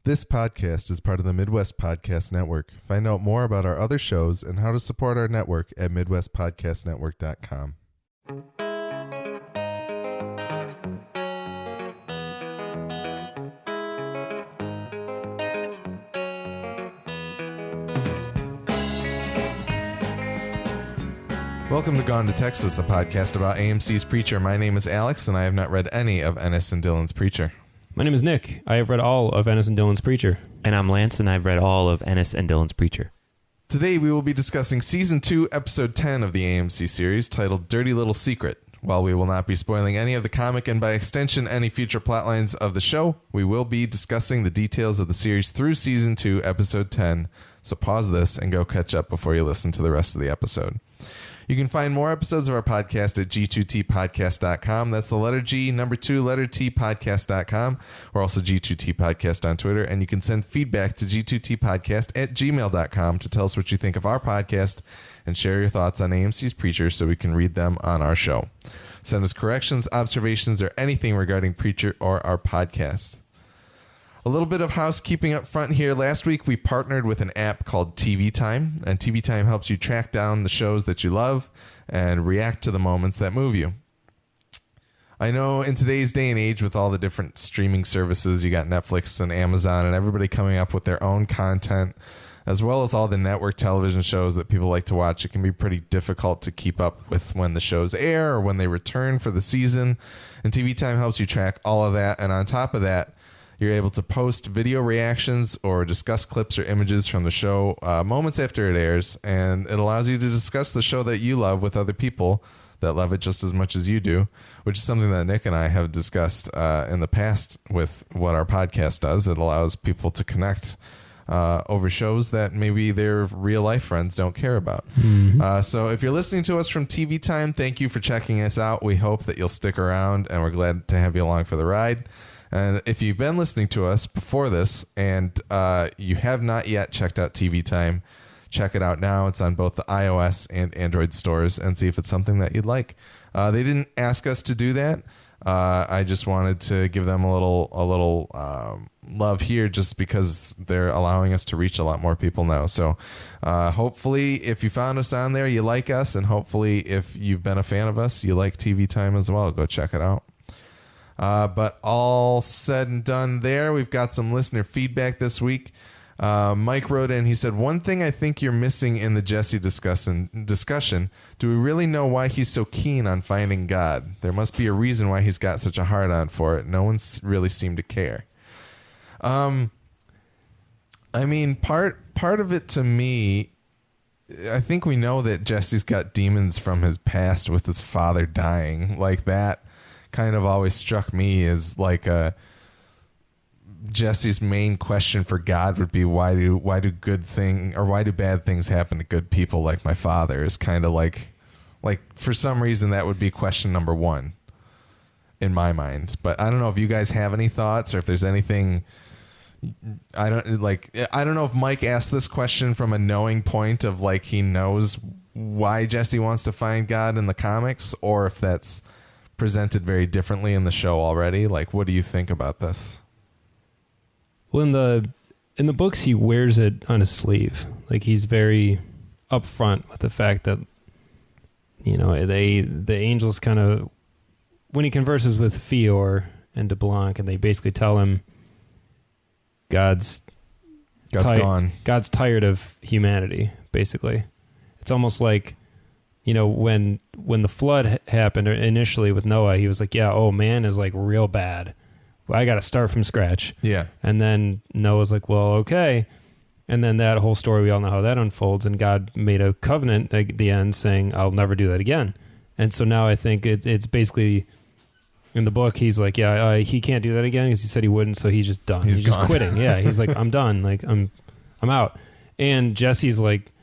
This podcast is part of the Midwest Podcast Network. Find out more about our other shows and how to support our network at MidwestPodcastNetwork.com. Welcome to Gone to Texas, a podcast about AMC's Preacher. My name is Alex, and I have not read any of Ennis and Dillon's Preacher. My name is Nick. I have read all of Ennis and Dillon's Preacher. And I'm Lance, and I've read all of Ennis and Dillon's Preacher. Today we will be discussing Season 2, Episode 10 of the AMC series, titled Dirty Little Secret. While we will not be spoiling any of the comic and by extension any future plotlines of the show, we will be discussing the details of the series through Season 2, Episode 10. So pause this and go catch up before you listen to the rest of the episode. You can find more episodes of our podcast at g2tpodcast.com. That's the letter G, number 2, letter T, podcast.com. We're also G2T Podcast on Twitter. And you can send feedback to g2tpodcast at gmail.com to tell us what you think of our podcast and share your thoughts on AMC's Preacher so we can read them on our show. Send us corrections, observations, or anything regarding Preacher or our podcast. A little bit of housekeeping up front here. Last week, we partnered with an app called TV Time, and TV Time helps you track down the shows that you love and react to the moments that move you. I know in today's day and age with all the different streaming services, you got Netflix and Amazon and everybody coming up with their own content, as well as all the network television shows that people like to watch. It can be pretty difficult to keep up with when the shows air or when they return for the season, and TV Time helps you track all of that, and on top of that, you're able to post video reactions or discuss clips or images from the show moments after it airs, and it allows you to discuss the show that you love with other people that love it just as much as you do, which is something that Nick and I have discussed in the past with what our podcast does. It allows people to connect over shows that maybe their real-life friends don't care about. Mm-hmm. So if you're listening to us from TV Time, thank you for checking us out. We hope that you'll stick around, and we're glad to have you along for the ride. And if you've been listening to us before this and you have not yet checked out TV Time, check it out now. It's on both the iOS and Android stores, and see if it's something that you'd like. They didn't ask us to do that. I just wanted to give them a little love here, just because they're allowing us to reach a lot more people now. So hopefully if you found us on there, you like us, and hopefully if you've been a fan of us, you like TV Time as well. Go check it out. But all said and done there, we've got some listener feedback this week. Mike wrote in, he said, "One thing I think you're missing in the Jesse discussion, do we really know why he's so keen on finding God? There must be a reason why he's got such a hard-on for it. No one's really seemed to care." I mean, part of it to me, I think we know that Jesse's got demons from his past with his father dying. Like, that kind of always struck me as like Jesse's main question for God would be, why do bad things happen to good people like my father? Is kind of like for some reason that would be question number one in my mind. But I don't know if you guys have any thoughts, or if there's anything. I don't know if Mike asked this question from a knowing point of like he knows why Jesse wants to find God in the comics, or if that's presented very differently in the show already. Like, what do you think about this? Well, in the books, he wears it on his sleeve. Like, he's very upfront with the fact that, you know, the angels kind of, when he converses with Fior and DeBlanc, and they basically tell him God's gone. God's tired of humanity, basically. It's almost like, you know, when the flood happened initially with Noah, he was like, yeah, oh, man is like real bad. Well, I got to start from scratch. Yeah. And then Noah's like, well, okay. And then that whole story, we all know how that unfolds. And God made a covenant at the end saying, I'll never do that again. And so now I think it's basically, in the book, he's like, yeah, he can't do that again because he said he wouldn't. So he's just done. He's just quitting. Yeah. He's like, I'm done. Like, I'm out. And Jesse's like,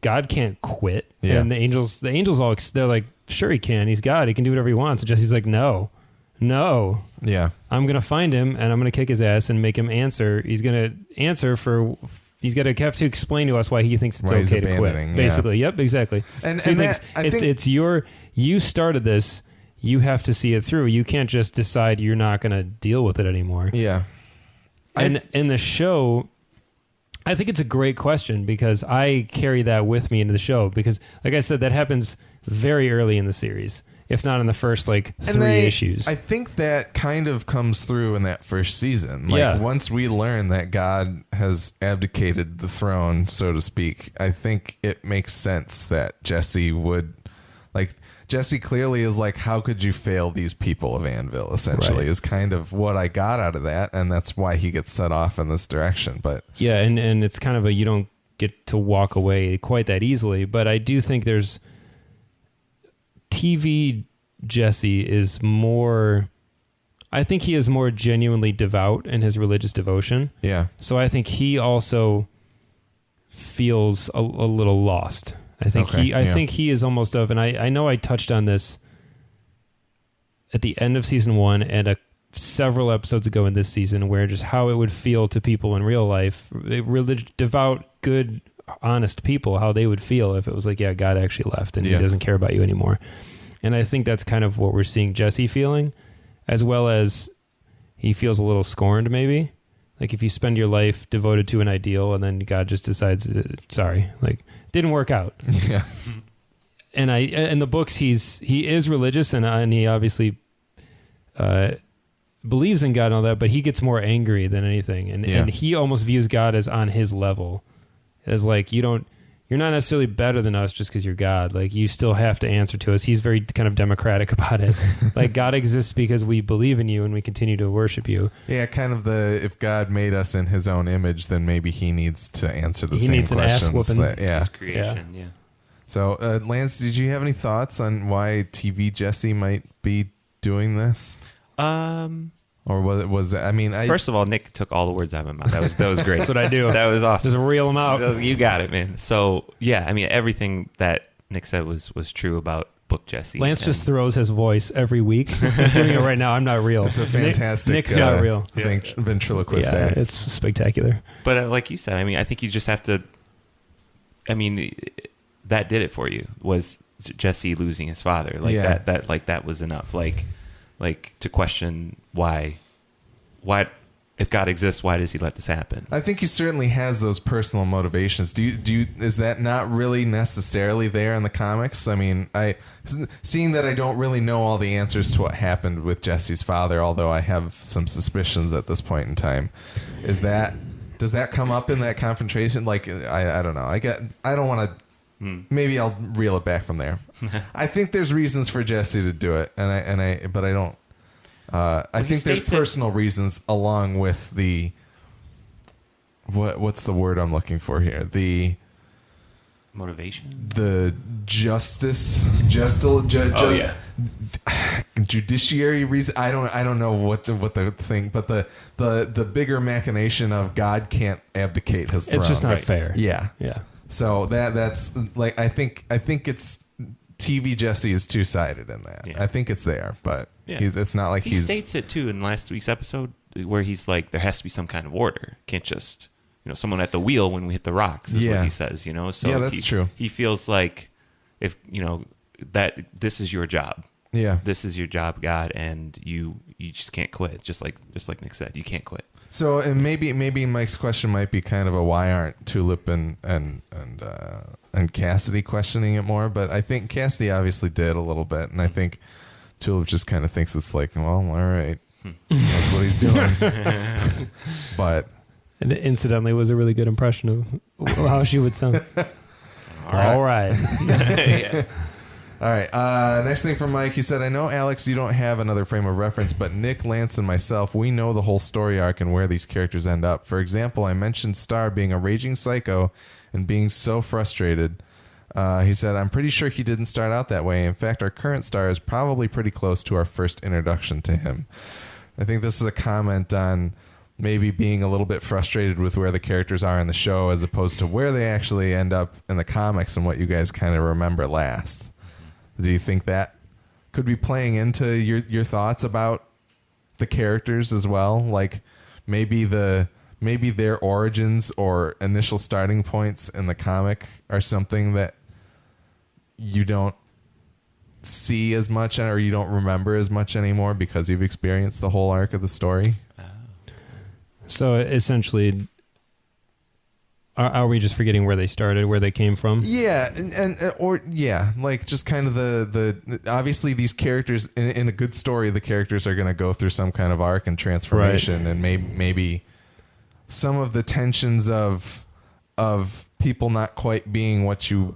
God can't quit. Yeah. And the angels all, they're like, sure he can. He's God. He can do whatever he wants. And Jesse's like, no. Yeah. I'm going to find him and I'm going to kick his ass and make him answer. He's going to answer for, he's got to have to explain to us why he thinks it's okay to quit. Basically. Yeah. Yep. Exactly. And, so you started this. You have to see it through. You can't just decide you're not going to deal with it anymore. Yeah. And in the show, I think it's a great question because I carry that with me into the show because, like I said, that happens very early in the series, if not in the first like 3 issues. I think that kind of comes through in that first season. Like Yeah. once we learn that God has abdicated the throne, so to speak, I think it makes sense that Jesse would like. Jesse clearly is like, how could you fail these people of Anvil, essentially, is kind of what I got out of that. And that's why he gets set off in this direction. But yeah, and it's kind of you don't get to walk away quite that easily. But I do think there's TV Jesse is more, I think he is more genuinely devout in his religious devotion. yeah. So I think he also feels a little lost. I think think he is almost of, and I know I touched on this at the end of season 1 and several episodes ago in this season, where just how it would feel to people in real life, devout, good, honest people, how they would feel if it was like, yeah, God actually left and he doesn't care about you anymore. And I think that's kind of what we're seeing Jesse feeling, as well as he feels a little scorned maybe. Like if you spend your life devoted to an ideal and then God just decides, sorry, like didn't work out. Yeah. And in the books, he is religious and he obviously believes in God and all that, but he gets more angry than anything. And he almost views God as on his level, as like, you're not necessarily better than us just because you're God. Like you still have to answer to us. He's very kind of democratic about it. Like God exists because we believe in you and we continue to worship you. Yeah, kind of if God made us in his own image, then maybe he needs to answer the same needs questions. an ass whooping. His creation, yeah. So, Lance, did you have any thoughts on why TV Jesse might be doing this? Or was it? I mean, first of all, Nick took all the words out of my mouth. That was great. That's what I do. That was awesome. Just reel them out. You got it, man. So yeah, I mean, everything that Nick said was true about Book Jesse. Lance just throws his voice every week. He's doing it right now. I'm not real. It's a fantastic. Nick's not real. Ventriloquist yeah, act. it's spectacular. But like you said, I mean, I think you just have to. I mean, that did it for you. Was Jesse losing his father? Like that was enough. Like to question why if God exists, why does he let this happen? I think he certainly has those personal motivations. Is that not really necessarily there in the comics? I mean, seeing that I don't really know all the answers to what happened with Jesse's father, although I have some suspicions at this point in time. Does that come up in that confrontation? Like, I don't know. I don't want to. Maybe I'll reel it back from there. I think there's reasons for Jesse to do it, but I don't. I think there's personal reasons along with the what's the word I'm looking for here? The motivation, the judiciary reason. I don't know what the thing, but the bigger machination of God can't abdicate his throne. It's just not fair. Yeah. So that's like I think it's TV Jesse is two-sided in that. Yeah. I think it's there, but it's not like he states it too in last week's episode where he's like, there has to be some kind of order. Can't just, someone at the wheel when we hit the rocks is what he says, So that's true. He feels like if, that this is your job. Yeah. This is your job, God, and you just can't quit. Just like Nick said, you can't quit. So, and maybe Mike's question might be kind of a why aren't Tulip and Cassidy questioning it more? But I think Cassidy obviously did a little bit, and I think Tulip just kind of thinks it's like, well, all right, that's what he's doing. But and it incidentally was a really good impression of how she would sound. All right. Yeah. All right. Next thing from Mike, he said, I know, Alex, you don't have another frame of reference, but Nick, Lance, and myself, we know the whole story arc and where these characters end up. For example, I mentioned Starr being a raging psycho and being so frustrated. He said, I'm pretty sure he didn't start out that way. In fact, our current Starr is probably pretty close to our first introduction to him. I think this is a comment on maybe being a little bit frustrated with where the characters are in the show as opposed to where they actually end up in the comics and what you guys kind of remember last. Do you think that could be playing into your thoughts about the characters as well? Like maybe their origins or initial starting points in the comic are something that you don't see as much or you don't remember as much anymore because you've experienced the whole arc of the story? So essentially, are we just forgetting where they started, where they came from? Yeah, like just kind of the obviously these characters in a good story, the characters are going to go through some kind of arc and transformation, and maybe some of the tensions of people not quite being what you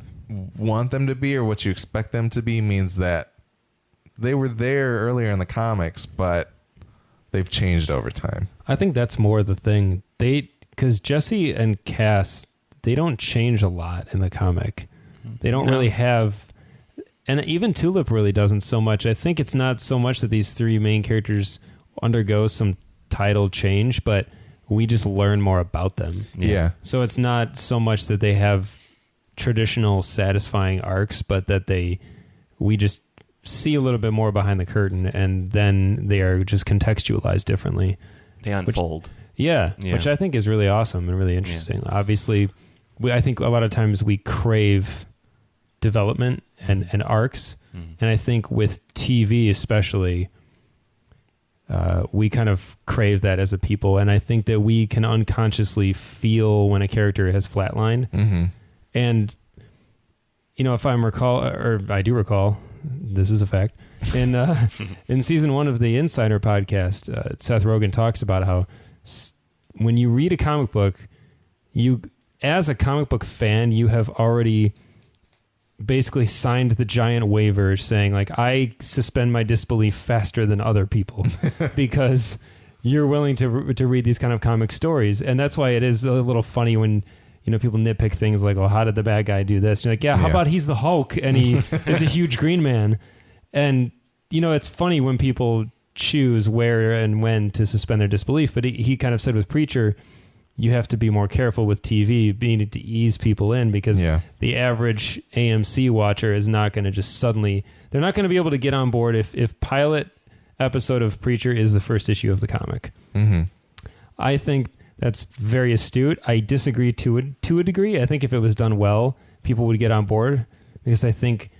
want them to be or what you expect them to be means that they were there earlier in the comics, but they've changed over time. I think that's more the thing. Because Jesse and Cass, they don't change a lot in the comic. They don't really have, and even Tulip really doesn't so much. I think it's not so much that these three main characters undergo some title change, but we just learn more about them. Yeah. So it's not so much that they have traditional satisfying arcs, but that we just see a little bit more behind the curtain, and then they are just contextualized differently. They unfold. Which I think is really awesome and really interesting. Yeah. Obviously, I think a lot of times we crave development and arcs, and I think with TV especially, we kind of crave that as a people, and I think that we can unconsciously feel when a character has flatlined. And, if I do recall, this is a fact, in season 1 of the Insider podcast, Seth Rogen talks about how when you read a comic book, as a comic book fan, you have already basically signed the giant waiver saying, like, I suspend my disbelief faster than other people because you're willing to read these kind of comic stories. And that's why it is a little funny when, people nitpick things like, oh, how did the bad guy do this? And you're like, how about he's the Hulk and he is a huge green man? And, it's funny when people choose where and when to suspend their disbelief. But he kind of said with Preacher, you have to be more careful with TV, being to ease people in, because the average AMC watcher is not going to just suddenly, they're not going to be able to get on board if pilot episode of Preacher is the first issue of the comic. I think that's very astute. I disagree to a degree. I think if it was done well, people would get on board, because I think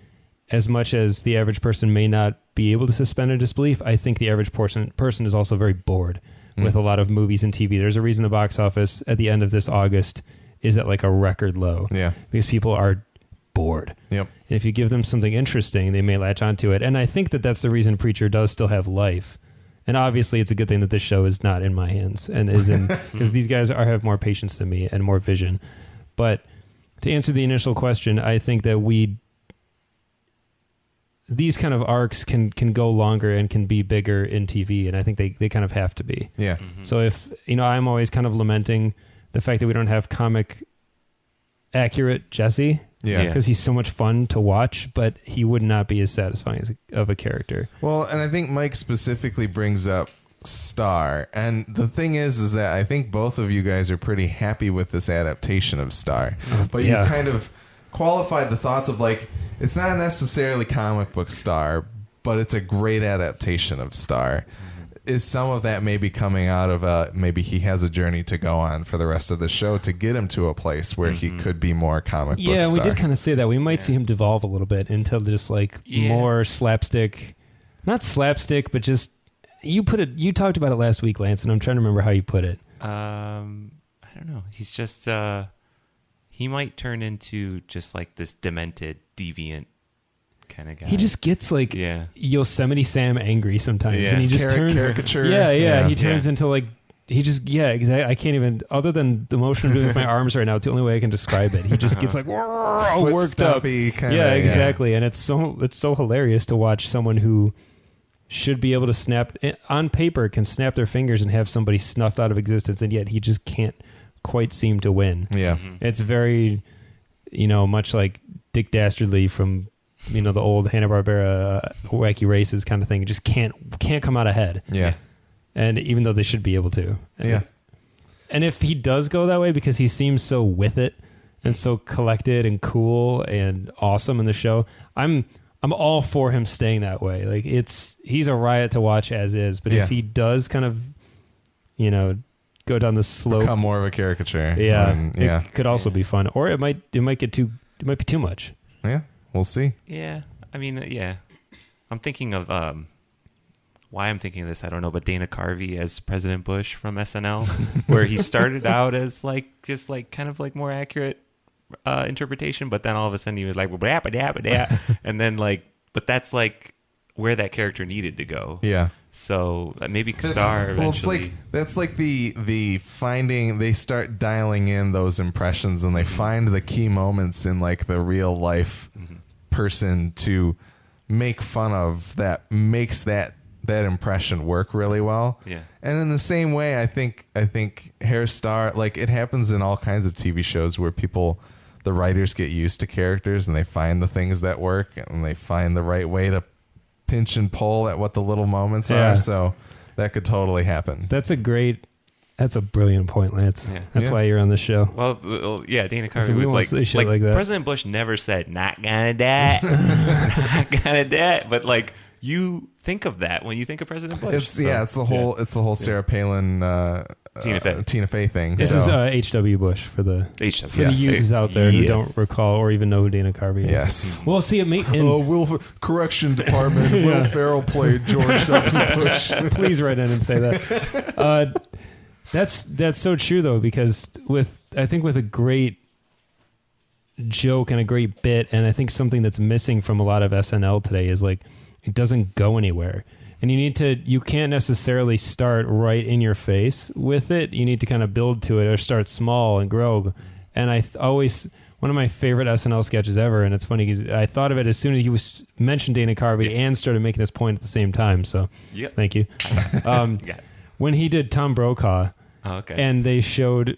as much as the average person may not be able to suspend their disbelief, I think the average person is also very bored with a lot of movies and TV. There's a reason the box office at the end of this August is at like a record low. Yeah. Because people are bored. Yep. And if you give them something interesting, they may latch onto it. And I think that that's the reason Preacher does still have life. And obviously it's a good thing that this show is not in my hands and is in, because these guys have more patience than me and more vision. But to answer the initial question, I think that these kind of arcs can go longer and can be bigger in TV, and I think they kind of have to be. Yeah. So if, I'm always kind of lamenting the fact that we don't have comic accurate Jesse, because he's so much fun to watch, but he would not be as satisfying of a character. Well, and I think Mike specifically brings up Starr, and the thing is that I think both of you guys are pretty happy with this adaptation of Starr, but you kind of qualified the thoughts of like, it's not necessarily comic book Starr, but it's a great adaptation of Starr. Is some of that maybe coming out of maybe he has a journey to go on for the rest of the show to get him to a place where he could be more comic book Starr? Yeah, we did kind of say that. We might see him devolve a little bit into just like more slapstick. Not slapstick, but just, you talked about it last week, Lance, and I'm trying to remember how you put it. I don't know. He's just... he might turn into just like this demented, deviant kind of guy. He just gets like Yosemite Sam angry sometimes, and he just turns caricature. He turns into like exactly. I can't even, other than the motion I'm doing with my arms right now. It's the only way I can describe it. He just gets like worked up. Kinda, exactly. And it's so hilarious to watch someone who should be able to snap on paper, can snap their fingers and have somebody snuffed out of existence, and yet he just can't quite seem to win. Yeah. It's very, much like Dick Dastardly from, the old Hanna-Barbera Wacky Races kind of thing. It just can't come out ahead. Yeah. And even though they should be able to. And if he does go that way, because he seems so with it and so collected and cool and awesome in the show, I'm all for him staying that way. Like he's a riot to watch as is, but if he does kind of, go down the slope, become more of a caricature. It could also be fun, or it might be too much. Yeah, we'll see. Yeah, I mean, I'm thinking of why I'm thinking of this, I don't know, but Dana Carvey as President Bush from SNL, where he started out as like just like kind of like more accurate interpretation, but then all of a sudden he was like, and then like, but that's like where that character needed to go. Yeah. So maybe Starr eventually. Well, it's like that's like the finding. They start dialing in those impressions, and they find the key moments in like the real life person to make fun of that makes that impression work really well. Yeah. And in the same way, I think Herr Starr, like it happens in all kinds of TV shows where the writers get used to characters and they find the things that work and they find the right way to pinch and pull at what the little moments are. So that could totally happen. That's a brilliant point, Lance. Yeah. That's why you're on the show. Well, yeah, Dana Carvey was like that. President Bush never said, not gonna die, not gonna die. But like, you think of that when you think of President Bush. It's the whole Sarah Palin, Tina Fey thing. This is H.W. Bush for the youths out there who don't recall or even know who Dana Carvey is. Yes. Well, see, Correction Department. Will Ferrell played George W. Bush. Please write in and say that. That's so true though, because I think with a great joke and a great bit, and I think something that's missing from a lot of SNL today is like it doesn't go anywhere. And you can't necessarily start right in your face with it. You need to kind of build to it or start small and grow. And one of my favorite SNL sketches ever, and it's funny because I thought of it as soon as he mentioned Dana Carvey and started making his point at the same time. So thank you. When he did Tom Brokaw, and they showed,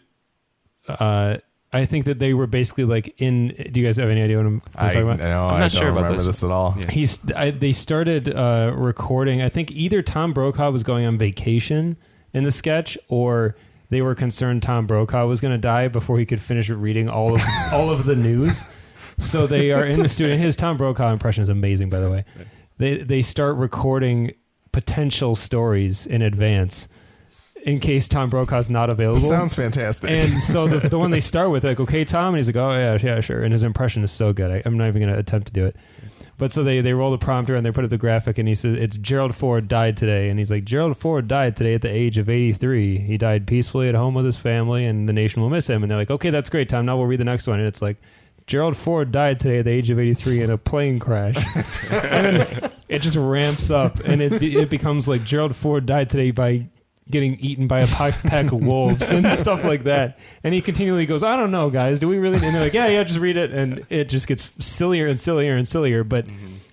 I think that they were basically like do you guys have any idea what I'm talking about? No, I'm not sure about this at all. Yeah. They started recording. I think either Tom Brokaw was going on vacation in the sketch, or they were concerned Tom Brokaw was going to die before he could finish reading all of the news. So they are in the studio. His Tom Brokaw impression is amazing, by the way. They start recording potential stories in advance in case Tom Brokaw's not available. That sounds fantastic. And so the one they start with, like, okay, Tom, and he's like, oh yeah, sure. And his impression is so good. I'm not even going to attempt to do it. But so they roll the prompter and they put up the graphic, and he says, it's Gerald Ford died today. And he's like, Gerald Ford died today at the age of 83. He died peacefully at home with his family, and the nation will miss him. And they're like, okay, that's great, Tom. Now we'll read the next one. And it's like, Gerald Ford died today at the age of 83 in a plane crash. And then it just ramps up, and it becomes like Gerald Ford died today by getting eaten by a pack of wolves and stuff like that. And he continually goes, I don't know, guys, do we really? And they're like, yeah, just read it. And it just gets sillier and sillier and sillier. But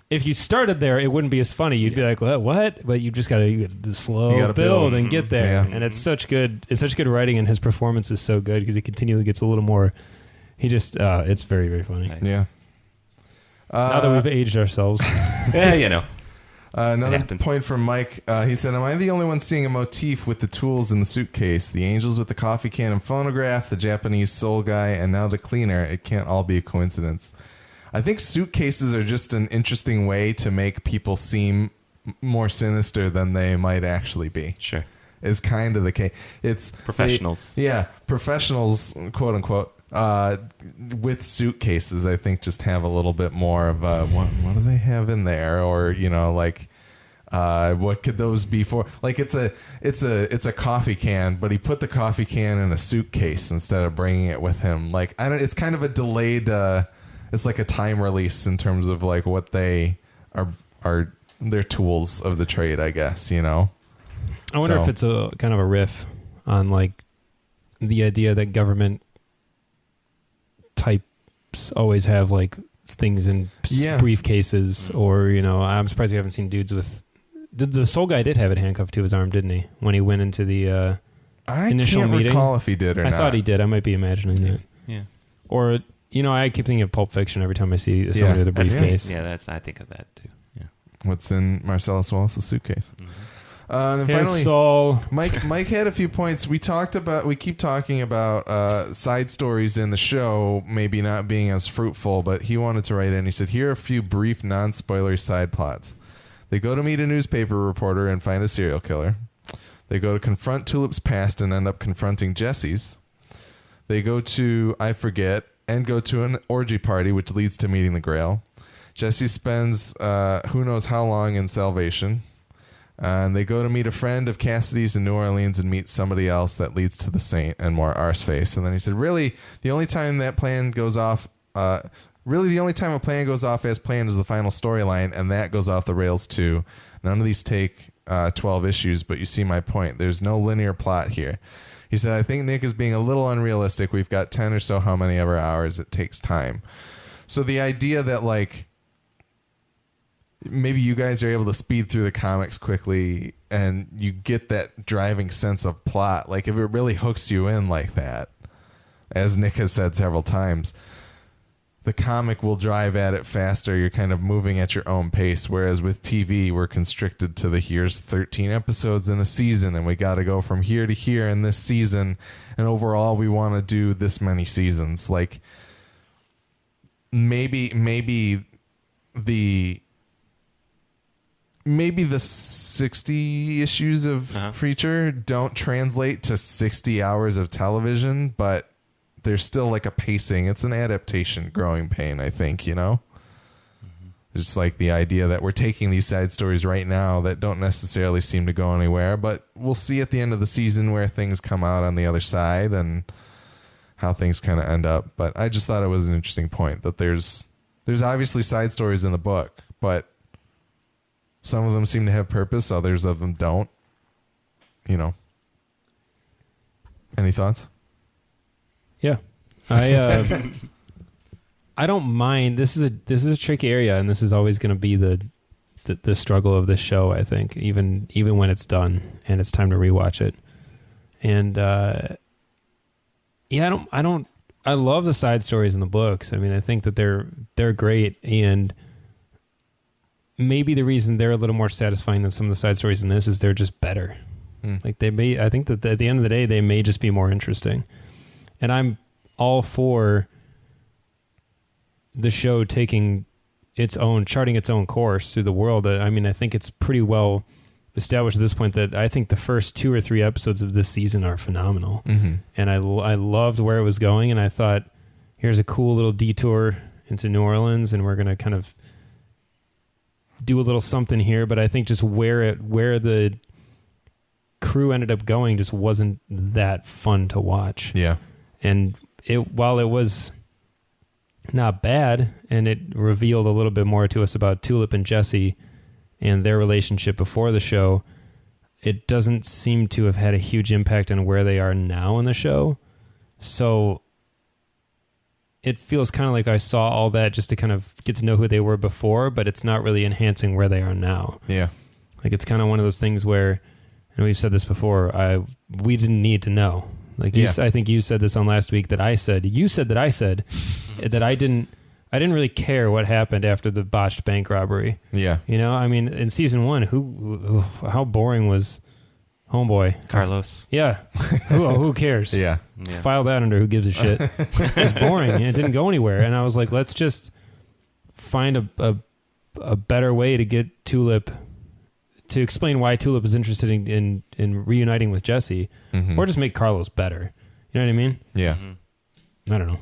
if you started there, it wouldn't be as funny. You'd be like, what? But you just got to slow build and get there. Yeah. And it's such good writing, and his performance is so good because he continually gets a little more. He just, it's very, very funny. Nice. Yeah. Now that we've aged ourselves. Yeah, another point from Mike. He said, am I the only one seeing a motif with the tools in the suitcase? The angels with the coffee can and phonograph, the Japanese soul guy, and now the cleaner. It can't all be a coincidence. I think suitcases are just an interesting way to make people seem more sinister than they might actually be. Sure. Is kind of the case. It's professionals. Professionals, quote unquote. With suitcases, I think just have a little bit more of what do they have in there, or what could those be for? Like it's a coffee can, but he put the coffee can in a suitcase instead of bringing it with him. Like it's kind of a delayed. It's like a time release in terms of like what they are their tools of the trade, I guess. I wonder if it's a kind of a riff on like the idea that government types always have like things in briefcases, or I'm surprised you haven't seen dudes with. The soul guy did have it handcuffed to his arm, didn't he? When he went into the initial meeting. I can't recall if he did or not. I thought he did. I might be imagining that. Yeah. Or I keep thinking of Pulp Fiction every time I see somebody with a briefcase. I think of that too. Yeah. What's in Marcellus Wallace's suitcase? Mm-hmm. And then finally, Mike had a few points. We keep talking about side stories in the show maybe not being as fruitful, but he wanted to write in. He said, here are a few brief, non-spoilery side plots. They go to meet a newspaper reporter and find a serial killer. They go to confront Tulip's past and end up confronting Jesse's. They go to, I forget, and go to an orgy party, which leads to meeting the Grail. Jesse spends who knows how long in Salvation. And they go to meet a friend of Cassidy's in New Orleans and meet somebody else that leads to the Saint and more Arseface. And then he said, really, the only time that plan goes off, the only time a plan goes off as planned is the final storyline, and that goes off the rails too. None of these take 12 issues, but you see my point. There's no linear plot here. He said, I think Nick is being a little unrealistic. We've got 10 or so how many ever hours it takes time. So the idea that, like, maybe you guys are able to speed through the comics quickly and you get that driving sense of plot. Like, if it really hooks you in like that, as Nick has said several times, the comic will drive at it faster. You're kind of moving at your own pace. Whereas with TV, we're constricted to here's 13 episodes in a season and we got to go from here to here in this season. And overall, we want to do this many seasons. Like, maybe the 60 issues of Preacher don't translate to 60 hours of television, but there's still like a pacing. It's an adaptation, growing pain, I think, you know? Just like the idea that we're taking these side stories right now that don't necessarily seem to go anywhere, but we'll see at the end of the season where things come out on the other side and how things kind of end up. But I just thought it was an interesting point that there's obviously side stories in the book, but some of them seem to have purpose, others of them don't. You know. Any thoughts? Yeah. I don't mind. This is a tricky area, and this is always going to be the struggle of this show, I think, even when it's done and it's time to rewatch it. And I love the side stories in the books. I mean, I think that they're great, and maybe the reason they're a little more satisfying than some of the side stories in this is they're just better. Like, I think that at the end of the day, they may just be more interesting. And I'm all for the show charting its own course through the world. I mean, I think it's pretty well established at this point that I think the first 2 or 3 episodes of this season are phenomenal. Mm-hmm. And I loved where it was going, and I thought, here's a cool little detour into New Orleans, and we're going to kind of do a little something here. But I think just where the crew ended up going just wasn't that fun to watch. Yeah. And while it was not bad, and it revealed a little bit more to us about Tulip and Jesse and their relationship before the show, it doesn't seem to have had a huge impact on where they are now in the show. So it feels kind of like I saw all that just to kind of get to know who they were before, but it's not really enhancing where they are now. Yeah. Like, it's kind of one of those things where, and we've said this before, we didn't need to know. Like, I think you said this on last week that I said that I didn't really care what happened after the botched bank robbery. Yeah. You know, I mean, in season 1, how boring was Homeboy? Carlos. Yeah. Who cares? Yeah. File that under who gives a shit. It was boring and it didn't go anywhere. And I was like, let's just find a better way to get Tulip, to explain why Tulip is interested in reuniting with Jesse, or just make Carlos better. You know what I mean? Yeah. I don't know.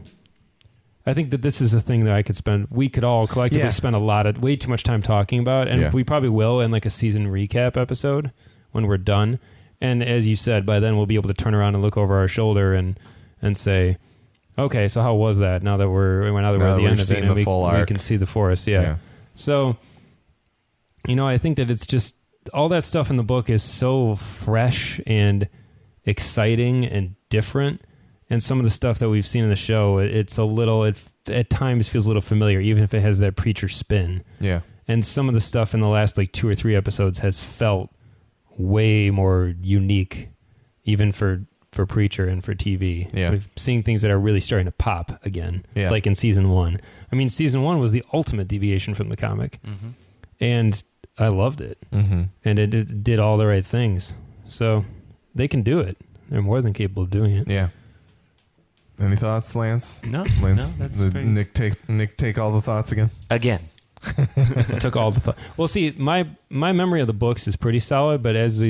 I think that this is a thing that we could all collectively spend way too much time talking about, and we probably will in like a season recap episode when we're done. And as you said, by then we'll be able to turn around and look over our shoulder and say, okay, so how was that? Now that we're at the end of it, and we can see the forest. Yeah. So, you know, I think that it's just, all that stuff in the book is so fresh and exciting and different. And some of the stuff that we've seen in the show, it at times feels a little familiar, even if it has that Preacher spin. Yeah. And some of the stuff in the last like 2 or 3 episodes has felt way more unique, even for Preacher and for TV. Yeah. We've seen things that are really starting to pop again, like in season 1. I mean, season 1 was the ultimate deviation from the comic. Mm-hmm. And I loved it. Mm-hmm. And it did all the right things. So they can do it. They're more than capable of doing it. Yeah. Any thoughts, Lance? No. Lance, no, that's Nick take all the thoughts again? Again. Took all the thoughts. Well, see, my memory of the books is pretty solid, but as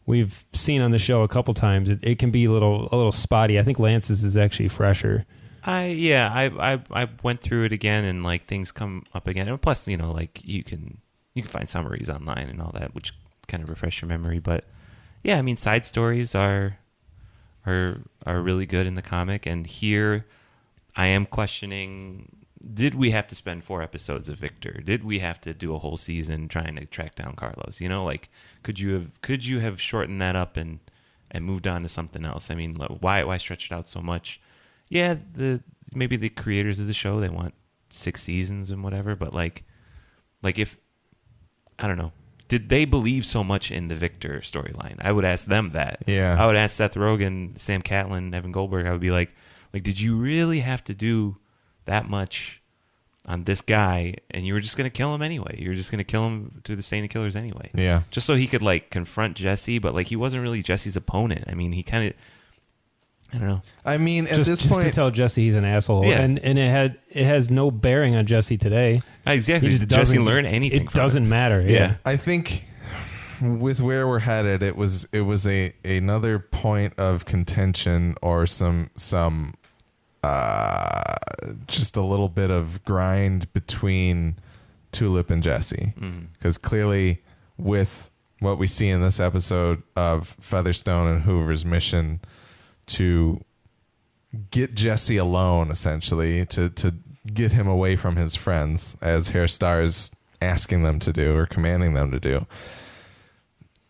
we've seen on the show a couple times, it can be a little spotty. I think Lance's is actually fresher. I went through it again, and like things come up again. And plus, you know, like you can find summaries online and all that, which kind of refresh your memory. But yeah, I mean, side stories are really good in the comic, and here I am questioning: did we have to spend 4 episodes of Victor? Did we have to do a whole season trying to track down Carlos? Like could you have shortened that up and moved on to something else? I mean, why stretch it out so much? Yeah, maybe the creators of the show, they want 6 seasons and whatever, but like if, I don't know, did they believe so much in the Victor storyline? I would ask them that. Yeah. I would ask Seth Rogen, Sam Catlin, Evan Goldberg. I would be like, did you really have to do that much on this guy, and you were just going to kill him anyway? You were just going to kill him to the Saint of Killers anyway. Yeah. Just so he could like confront Jesse, but like he wasn't really Jesse's opponent. I mean, he kind of, I don't know. I mean, at just this point, to tell Jesse he's an asshole, Yeah. and it has no bearing on Jesse today. Exactly. He just Did Jesse doesn't- learn anything? It doesn't matter. Yeah. I think with where we're headed, it was another point of contention, or some just a little bit of grind between Tulip and Jesse, because clearly with what we see in this episode of Featherstone and Hoover's mission to get Jesse alone, essentially to get him away from his friends, as Herr Starr is asking them to do or commanding them to do.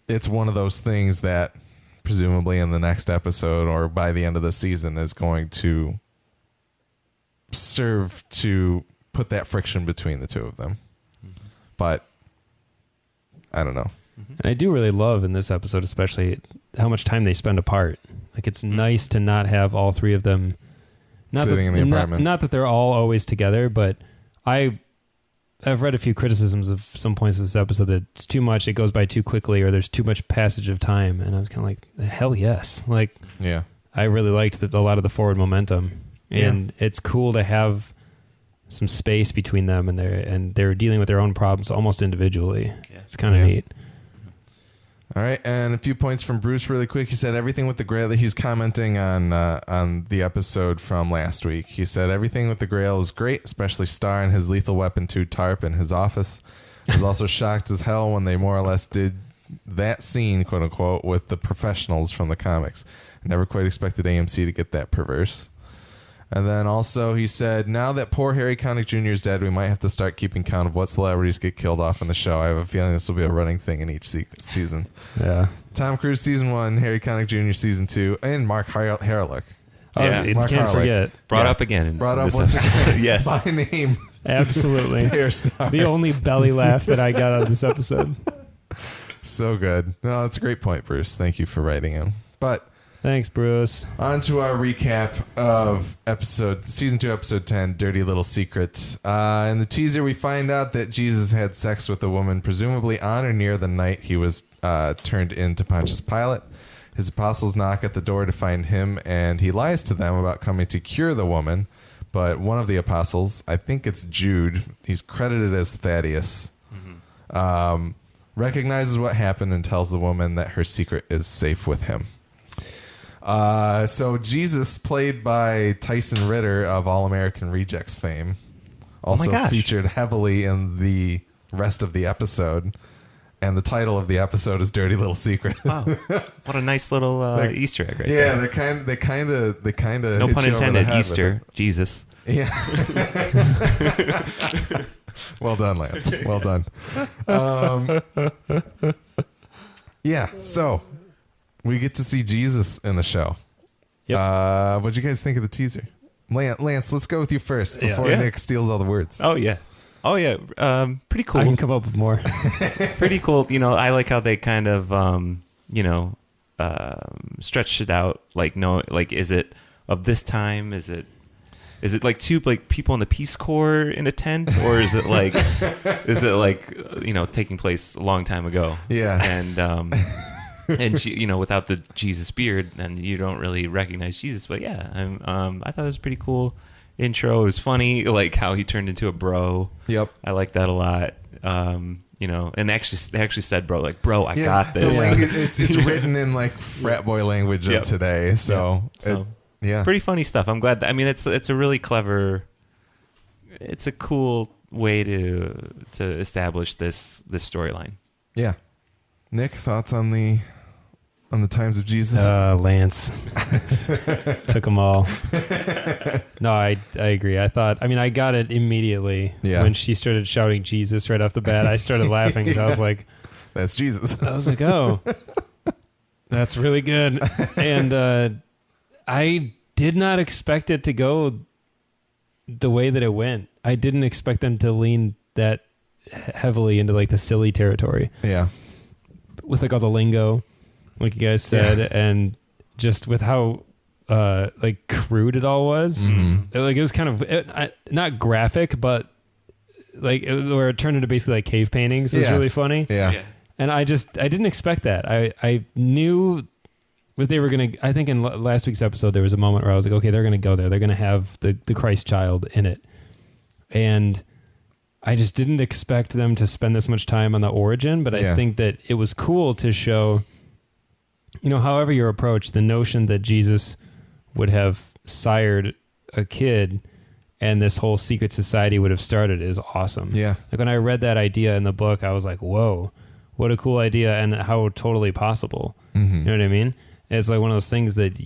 It's one of those things that presumably in the next episode or by the end of the season is going to serve to put that friction between the two of them. But I don't know. And I do really love in this episode, especially how much time they spend apart. Like it's nice to not have all 3 of them Sitting in the apartment. Not that they're all always together, but I've read a few criticisms of some points of this episode that it's too much, it goes by too quickly, or there's too much passage of time. And I was kind of like, hell yes. Like, Yeah. I really liked a lot of the forward momentum, and it's cool to have some space between them, and they're dealing with their own problems almost individually. Yeah. It's kind of neat. All right, and a few points from Bruce really quick. He said everything with the Grail. He's commenting on the episode from last week. He said everything with the Grail is great, especially Starr and his Lethal Weapon 2 tarp in his office. I was also shocked as hell when they more or less did that scene, quote unquote, with the professionals from the comics. I never quite expected AMC to get that perverse. And then also he said, now that poor Harry Connick Jr. is dead, we might have to start keeping count of what celebrities get killed off in the show. I have a feeling this will be a running thing in each season. Yeah. Tom Cruise season 1, Harry Connick Jr. season 2, and Mark Harlick. Oh, Yeah. you Mark can't Harlick. forget. Brought up again. Brought up This once episode. again Yes. by name. Absolutely. Herr Starr. The only belly laugh that I got out of this episode. So good. No, that's a great point, Bruce. Thank you for writing in. But Thanks, Bruce. on to our recap of season 2, episode 10, Dirty Little Secret. In the teaser, we find out that Jesus had sex with a woman, presumably on or near the night he was turned into Pontius Pilate. His apostles knock at the door to find him, and he lies to them about coming to cure the woman. But one of the apostles, I think it's Jude, he's credited as Thaddeus, recognizes what happened and tells the woman that her secret is safe with him. So Jesus, played by Tyson Ritter of All American Rejects fame, also featured heavily in the rest of the episode, and the title of the episode is Dirty Little Secret. Wow, what a nice little Easter egg, right Yeah, there. they kind of No hit pun you over the intended. head with Easter, it. Jesus. Yeah. Well done, Lance. Well done. Yeah. So we get to see Jesus in the show. Yep. What'd you guys think of the teaser? Lance, let's go with you first before Yeah. Nick steals all the words. Oh yeah. Pretty cool. I can come up with more. Pretty cool. I like how they kind of stretched it out. Is it of this time? Is it like two people in the Peace Corps in a tent, or is it taking place a long time ago? Yeah. And she, without the Jesus beard, then you don't really recognize Jesus. But yeah, I thought it was a pretty cool intro. It was funny, like how he turned into a bro. Yep. I like that a lot. And they actually said bro, I got The this. language, it's written in like frat boy language of today. So, Yeah. Pretty funny stuff. I'm glad it's a really clever, it's a cool way to establish this storyline. Yeah. Nick, thoughts on the times of Jesus? Lance took them all. No, I agree. I got it immediately when she started shouting Jesus right off the bat. I started laughing because I was like, "That's Jesus." I was like, "Oh, that's really good." And I did not expect it to go the way that it went. I didn't expect them to lean that heavily into like the silly territory. Yeah, with like all the lingo, like you guys said, and just with how like crude it all was. It was kind of not graphic, but like where it turned into basically like cave paintings. It was really funny. Yeah. And I didn't expect that. I knew what they were going to. I think in last week's episode there was a moment where I was like, okay, they're going to go there. They're going to have the Christ child in it, and I just didn't expect them to spend this much time on the origin. But I think that it was cool to show, however your approach, the notion that Jesus would have sired a kid and this whole secret society would have started is awesome. Yeah. Like when I read that idea in the book, I was like, whoa, what a cool idea and how totally possible. You know what I mean? It's like one of those things that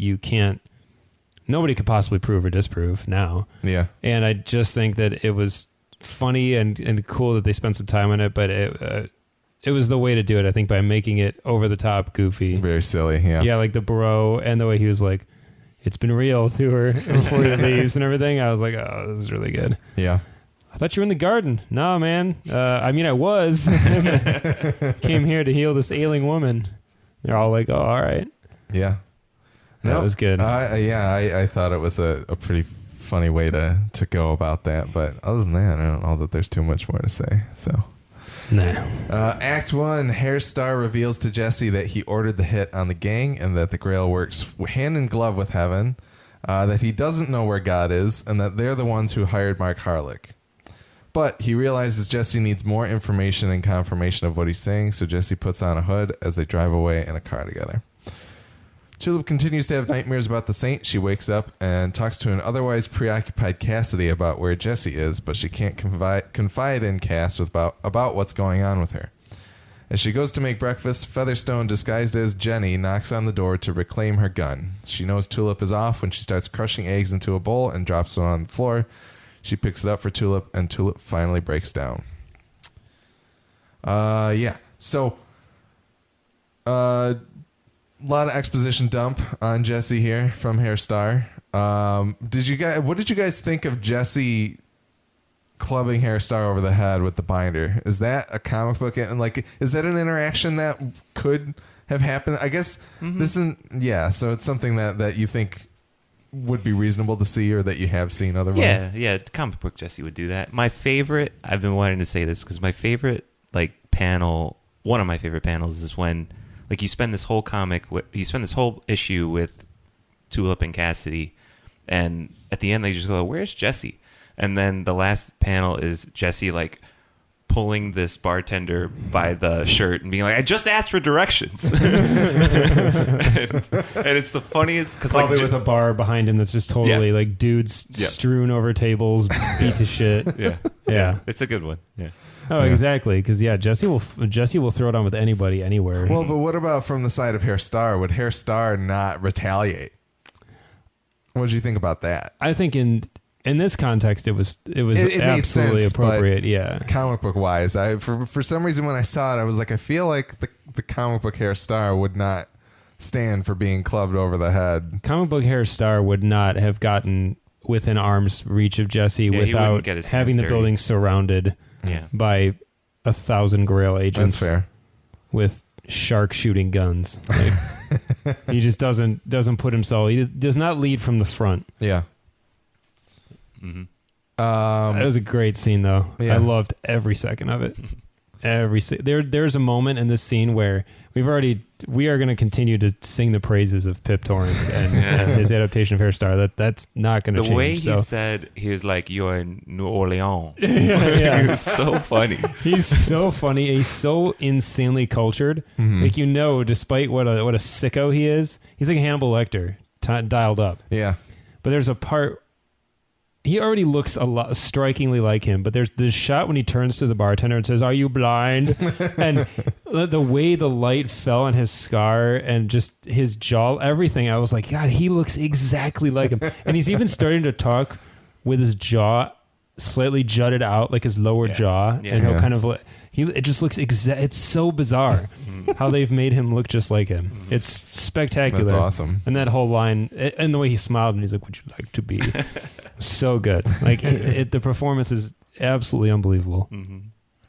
nobody could possibly prove or disprove now. Yeah. And I just think that it was funny and cool that they spent some time on it, but it was the way to do it, I think, by making it over the top, goofy. Very silly, yeah. Yeah, like the bro and the way he was like, it's been real to her before he leaves and everything. I was like, oh, this is really good. Yeah. I thought you were in the garden. No, man. I was. Came here to heal this ailing woman. They're all like, oh, all right. Yeah. That was good. I thought it was a pretty funny way to go about that. But other than that, I don't know that there's too much more to say. So, nah. Act 1, Herr Starr reveals to Jesse that he ordered the hit on the gang and that the Grail works hand in glove with heaven, that he doesn't know where God is, and that they're the ones who hired Mark Harlick. But he realizes Jesse needs more information and confirmation of what he's saying, so Jesse puts on a hood as they drive away in a car together. Tulip continues to have nightmares about the saint. She wakes up and talks to an otherwise preoccupied Cassidy about where Jesse is, but she can't confide in Cass about what's going on with her. As she goes to make breakfast, Featherstone, disguised as Jenny, knocks on the door to reclaim her gun. She knows Tulip is off when she starts crushing eggs into a bowl and drops one on the floor. She picks it up for Tulip, and Tulip finally breaks down. So, a lot of exposition dump on Jesse here from Herr Starr. What did you guys think of Jesse clubbing Herr Starr over the head with the binder? Is that a comic book? And is that an interaction that could have happened? I guess this isn't. So it's something that you think would be reasonable to see, or that you have seen otherwise. Yeah. Comic book Jesse would do that. My favorite. I've been wanting to say this because my favorite panel. One of my favorite panels is when you spend this whole issue with Tulip and Cassidy, and at the end they just go, "Where's Jesse?" And then the last panel is Jesse pulling this bartender by the shirt and being like, "I just asked for directions." and it's the funniest because probably with a bar behind him that's just totally dudes strewn over tables, beat to shit. Yeah, it's a good one. Yeah. Oh, exactly. Because Jesse will throw it on with anybody, anywhere. Well, but what about from the side of Herr Starr? Would Herr Starr not retaliate? What did you think about that? I think in this context, it was absolutely sense, appropriate. Yeah, comic book wise, for some reason when I saw it, I was like, I feel like the comic book Herr Starr would not stand for being clubbed over the head. Comic book Herr Starr would not have gotten within arm's reach of Jesse without having the building surrounded by 1,000 Grail agents. That's fair. With shark shooting guns. He just doesn't put himself. He does not lead from the front. Yeah. That was a great scene, though. I loved every second of it. There's a moment in this scene where we are going to continue to sing the praises of Pip Torrance and his adaptation of Herr Starr. That's not going to change. The way he said, he was like, "You're in New Orleans." He was so funny. He's so funny. He's so insanely cultured. Despite what a sicko he is, he's like Hannibal Lecter dialed up. Yeah. But there's a part he already looks a lot strikingly like him, but there's this shot when he turns to the bartender and says, "Are you blind?" And the way the light fell on his scar and just his jaw, everything, I was like, God, he looks exactly like him. And he's even starting to talk with his jaw slightly jutted out, like his lower jaw, and he'll kind of it just looks it's so bizarre how they've made him look just like him. It's spectacular. That's awesome. And that whole line, and the way he smiled and he's like, "Would you like to be?" So good. Like the performance is absolutely unbelievable.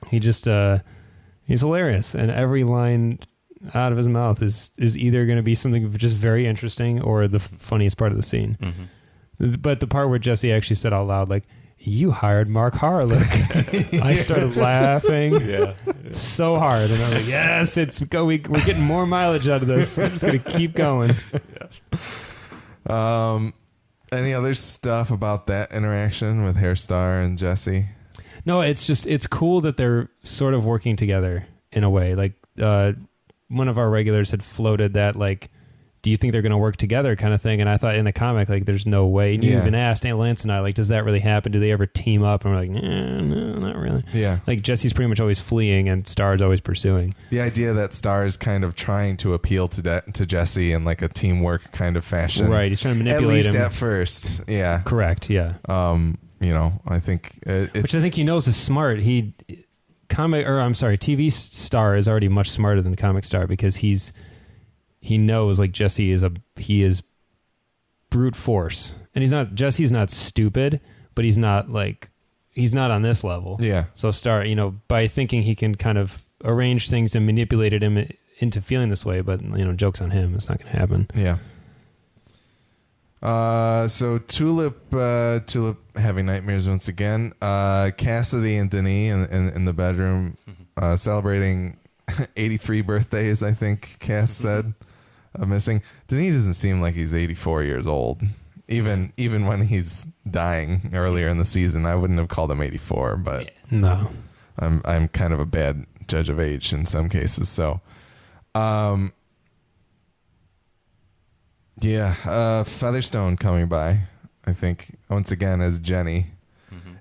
He just he's hilarious, and every line out of his mouth is either going to be something just very interesting or the funniest part of the scene. But the part where Jesse actually said out loud, like, "You hired Mark Harlick," I started laughing so hard, and I was like, "Yes, we're getting more mileage out of this. We're just gonna keep going." Any other stuff about that interaction with Herr Starr and Jesse? No, it's cool that they're sort of working together in a way. Like one of our regulars had floated that, like, do you think they're going to work together kind of thing? And I thought in the comic, like, there's no way. And you even asked Aunt Lance and I, like, does that really happen? Do they ever team up? And we're like, no, not really. Yeah. Like, Jesse's pretty much always fleeing and Star's always pursuing. The idea that Starr is kind of trying to appeal to Jesse in like a teamwork kind of fashion. Right. He's trying to manipulate him. At first. Yeah. Correct. Yeah. I think... Which I think he knows is smart. TV Star is already much smarter than comic Star because he knows, like, Jesse is brute force, and Jesse's not stupid, but he's not on this level. Yeah. So Star, by thinking he can kind of arrange things and manipulated him into feeling this way, but joke's on him. It's not going to happen. Yeah. So Tulip having nightmares once again. Cassidy and Denis in the bedroom, celebrating 83 birthdays, I think Cass said. Missing. Denis doesn't seem like he's 84 years old. Even when he's dying earlier in the season, I wouldn't have called him 84, but no. I'm kind of a bad judge of age in some cases. So Featherstone coming by, I think, once again as Jenny.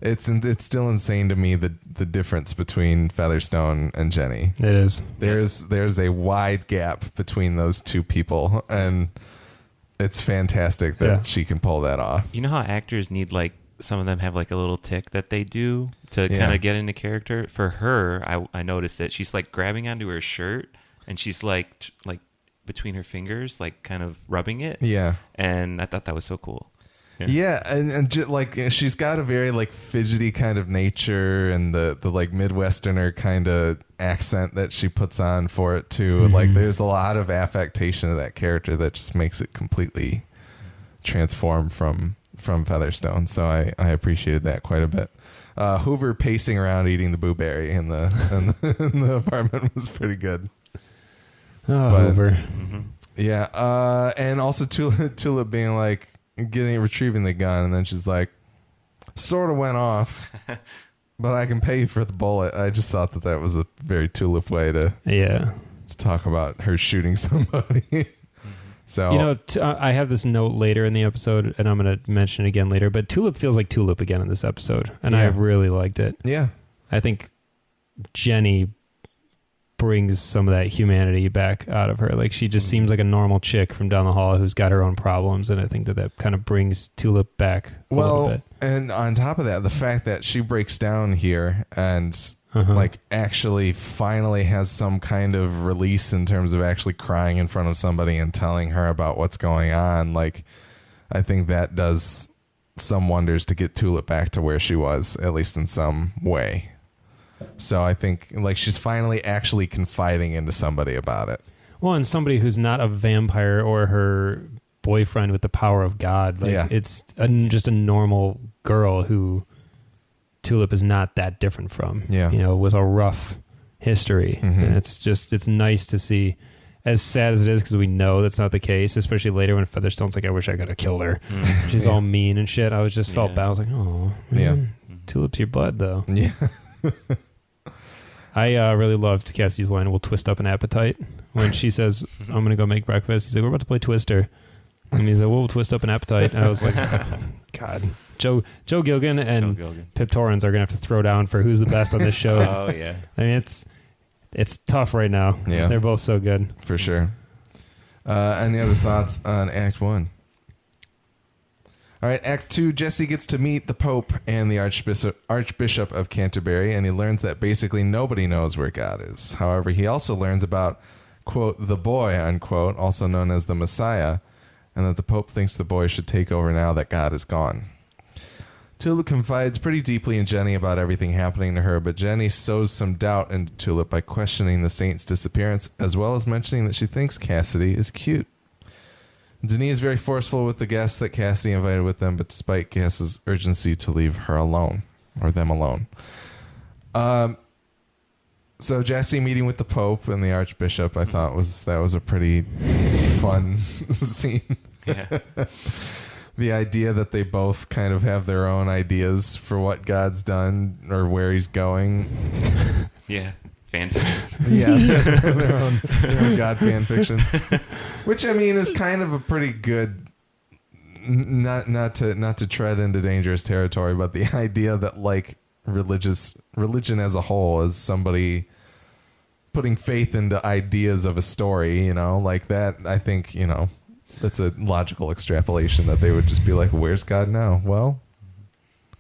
It's still insane to me the difference between Featherstone and Jenny. It is. There's a wide gap between those two people, and it's fantastic that she can pull that off. You know how actors need, like, some of them have like a little tick that they do to kind of get into character? For her, I noticed that she's like grabbing onto her shirt and she's like between her fingers, like kind of rubbing it. Yeah. And I thought that was so cool. Yeah, and just, like, she's got a very like fidgety kind of nature, and the like Midwesterner kind of accent that she puts on for it too. Like, there's a lot of affectation of that character that just makes it completely transform from Featherstone. So I appreciated that quite a bit. Hoover pacing around eating the blueberry in the apartment was pretty good. Hoover. Yeah, and also Tulip being like, retrieving the gun, and then she's like, sort of went off, but I can pay you for the bullet. I just thought that was a very Tulip way to talk about her shooting somebody. So I have this note later in the episode, and I'm going to mention it again later, but Tulip feels like Tulip again in this episode, and I really liked it. Yeah. I think Jenny brings some of that humanity back out of her. Like, she just seems like a normal chick from down the hall who's got her own problems, and I think that kind of brings Tulip back a little bit. And on top of that, the fact that she breaks down here and like actually finally has some kind of release in terms of actually crying in front of somebody and telling her about what's going on, like, I think that does some wonders to get Tulip back to where she was, at least in some way. So I think, like, she's finally actually confiding into somebody about it. Well, and somebody who's not a vampire or her boyfriend with the power of God. Like, it's just a normal girl who Tulip is not that different from. Yeah. With a rough history. And it's nice to see, as sad as it is, because we know that's not the case, especially later when Featherstone's like, I wish I could have killed her. She's all mean and shit. I just felt bad. I was like, oh, man, Tulip's your bud, though. Yeah. I really loved Cassie's line, "We'll twist up an appetite," when she says, "I'm going to go make breakfast." He's like, "We're about to play Twister." And he's like, "We'll twist up an appetite." And I was like, God, God. Joe Gilgan and Joe Gilgan. Pip Torrens are gonna have to throw down for who's the best on this show. Oh yeah. I mean, it's tough right now. Yeah. They're both so good. For sure. Any other thoughts on Act 1? All right, Act 2, Jesse gets to meet the Pope and the Archbishop of Canterbury, and he learns that basically nobody knows where God is. However, he also learns about, quote, the boy, unquote, also known as the Messiah, and that the Pope thinks the boy should take over now that God is gone. Tulip confides pretty deeply in Jenny about everything happening to her, but Jenny sows some doubt into Tulip by questioning the saint's disappearance, as well as mentioning that she thinks Cassidy is cute. Denise is very forceful with the guests that Cassidy invited with them, but despite Cass's urgency to leave her alone, or them alone. So Jesse meeting with the Pope and the Archbishop, I thought that was a pretty fun scene. Yeah. The idea that they both kind of have their own ideas for what God's done or where he's going. Yeah. Fan fiction. Yeah. their own God fan fiction. Which, I mean, is kind of a pretty good, not to tread into dangerous territory, but the idea that like religion as a whole is somebody putting faith into ideas of a story, like that, I think, that's a logical extrapolation that they would just be like, where's God now? Well,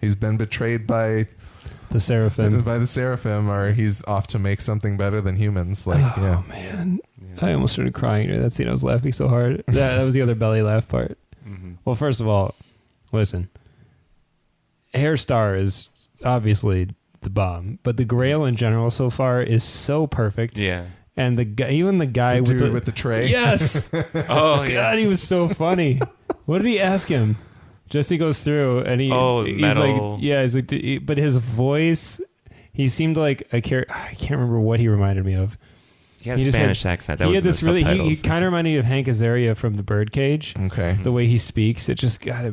he's been betrayed by the seraphim, or he's off to make something better than humans. Like, yeah. Man, Yeah. I almost started crying during that scene. I was laughing so hard. That was the other belly laugh part. Mm-hmm. Well, first of all, listen, Herr Starr is obviously the bomb, but the Grail in general so far is so perfect. Yeah. And even the guy with the tray. Yes. Oh, yeah. God, he was so funny. What did he ask him? Jesse goes through and he's metal. like, yeah, he's like, but his voice, he seemed like I can't remember what he reminded me of. He had a Spanish accent. That he was had in this the really. He subtitles. kind of reminded me of Hank Azaria from The Birdcage. Okay. The way he speaks, it